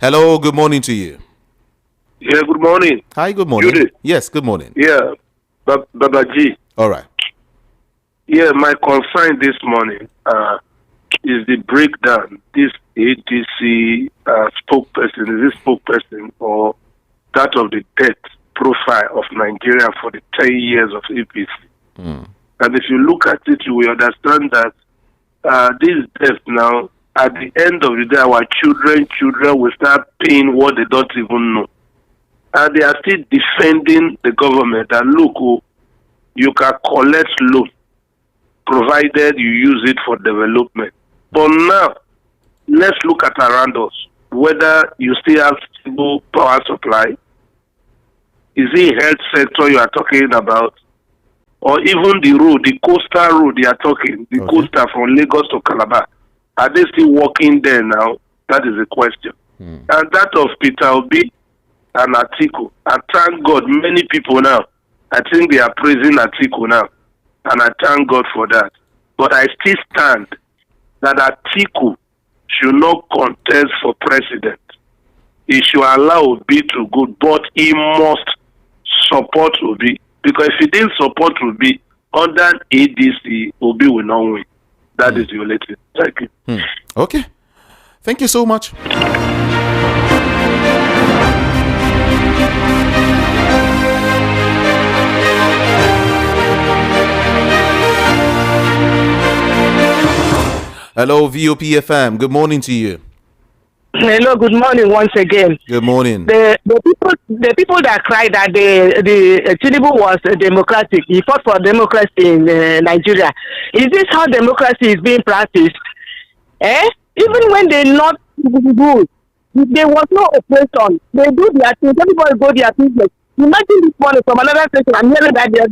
Hello, good morning to you. Yeah, good morning. Hi, good morning. Judith. Yes, good morning. Yeah, Baba G. All right. Yeah, my concern this morning is the breakdown. This ADC spokesperson, is this spokesperson or that of the debt profile of Nigeria for the 10 years of APC? And if you look at it, you will understand that this debt now, at the end of the day, our children will start paying what they don't even know. And they are still defending the government that, look, you can collect loan provided you use it for development. But now, let's look at around us, whether you still have stable power supply. Is it health sector you are talking about? Or even the road, the coastal road you are talking, the coastal from Lagos to Calabar. Are they still working there now? That is the question. And that of Peter Obi and Atiku. And thank God, many people now, I think they are praising Atiku now. And I thank God for that. But I still stand that Atiku should not contest for president. He should allow Obi to go, but he must support Obi. Because if he didn't support Obi, under ADC, Obi will not win. That is the only thing. Thank you. Okay. Thank you so much. Hello, VOP FM. Good morning to you. Hello, good morning once again. Good morning. The people that cried that the Tinubu was democratic, he fought for democracy in Nigeria. Is this how democracy is being practiced? Even when they not good, there was no oppression. They do their things. Everybody go their business. Imagine this morning from another station. I'm hearing that there's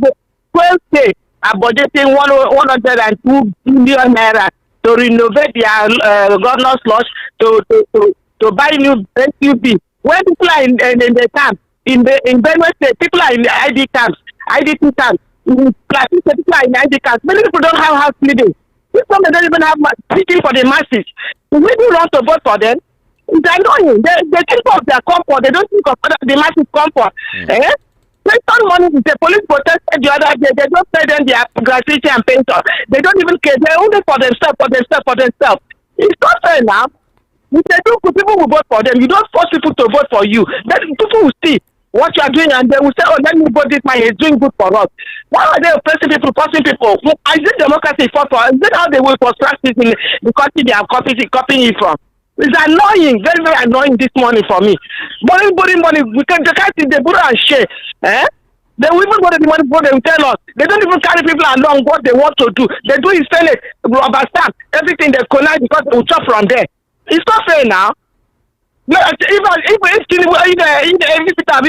12 states are budgeting 102 billion naira to renovate their governor's lodge to buy new SUV. When people are in the camp, in Benue State, people are in the IDT camps. In Plateau State, people are in ID camps. Many people don't have house living. Some they don't even have speaking for the masses. So when you want to vote for them, it's annoying. They think of their comfort. They don't think of the masses' comfort. They spend money. The police protested the other day. They don't pay them their gratuity and pension. They don't even care. They're only for themselves. It's not fair now. If they do, people will vote for them. You don't force people to vote for you. Then people will see what you are doing and they will say, oh, let me vote this man. He's doing good for us. Why are they oppressing people, forcing people? Is it democracy for? Is it how they will practice in the country they are copying it from? It's annoying, very, very annoying this morning for me. Money, because they can't see the borrow and share. They will even go to the money before they will tell us. They don't even carry people along what they want to do. They do is sell it, rubber stamp, everything they collect because they will chop from there. It's not fair now. If Peter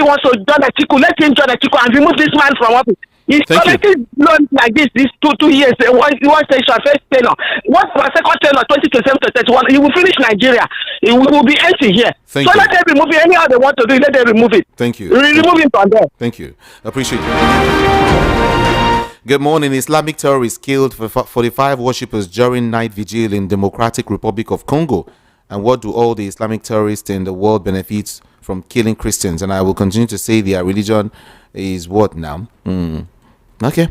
wants to join the Chiku, let him join the Chiku and remove this man from office. He's collecting loans like this 2 years. One station, first tenor. What's our second tenor, 2027 to 31? He will finish Nigeria. It will be empty here. Let them remove it. Anyhow they want to do it, let them remove it. Thank you. Remove him from there. Thank you. Appreciate it. Good morning. Islamic terrorists killed 45 worshippers during night vigil in Democratic Republic of Congo. And what do all the Islamic terrorists in the world benefit from killing Christians? And I will continue to say their religion is what now? Okay.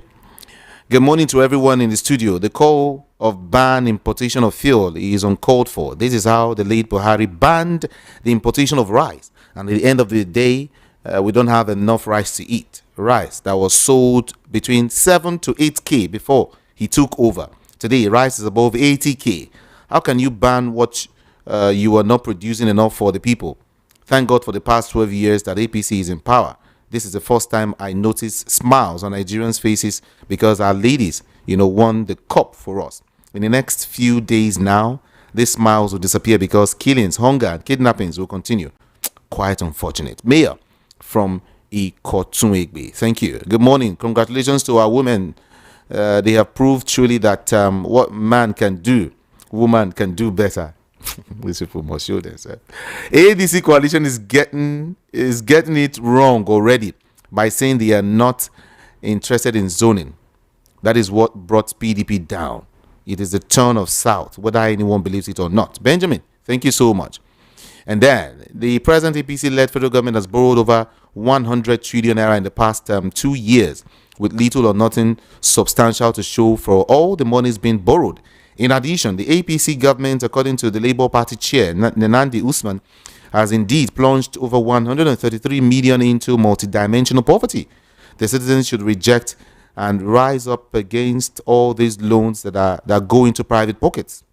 Good morning to everyone in the studio. The call of ban importation of fuel is uncalled for. This is how the late Buhari banned the importation of rice. And at the end of the day, we don't have enough rice to eat. Rice that was sold between 7 to 8K before he took over. Today, rice is above 80K. How can you ban what you are not producing enough for the people? Thank God for the past 12 years that APC is in power. This is the first time I notice smiles on Nigerians' faces because our ladies, won the cup for us. In the next few days now, these smiles will disappear because killings, hunger, and kidnappings will continue. Quite unfortunate. Mayor from Ikotunegbe. Thank you. Good morning. Congratulations to our women. They have proved truly that what man can do, woman can do better. These people must show themselves. ADC coalition is getting it wrong already by saying they are not interested in zoning. That is what brought PDP down. It is the turn of South, whether anyone believes it or not. Benjamin, thank you so much. And then the present APC-led federal government has borrowed over 100 trillion naira in the past 2 years, with little or nothing substantial to show for all the monies being borrowed. In addition, the APC government, according to the Labour Party chair, Nanandi Usman, has indeed plunged over 133 million into multidimensional poverty. The citizens should reject and rise up against all these loans that go into private pockets.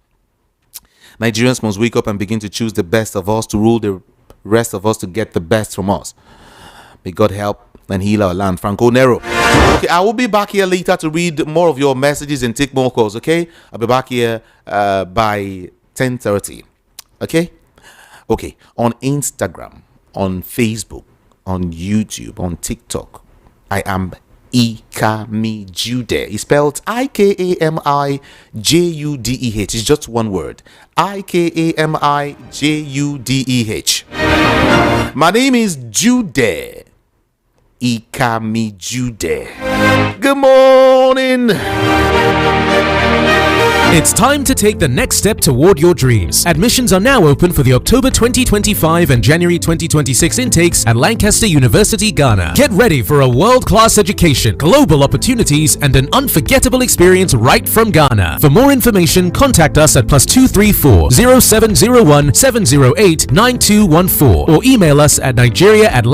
Nigerians must wake up and begin to choose the best of us to rule the rest of us to get the best from us. May God help and heal our land. Franco Nero. Okay, I will be back here later to read more of your messages and take more calls, okay? I'll be back here by 10:30. Okay? Okay, on Instagram, on Facebook, on YouTube, on TikTok, I am Ikami Jude. It's spelled Ikamijude. It's just one word. Ikamijude. My name is Jude. Ikami Jude. Good morning. It's time to take the next step toward your dreams. Admissions are now open for the October 2025 and January 2026 intakes at Lancaster University, Ghana. Get ready for a world-class education, global opportunities, and an unforgettable experience right from Ghana. For more information, contact us at +234 0701 708 9214 or email us at nigeria@lancaster.edu.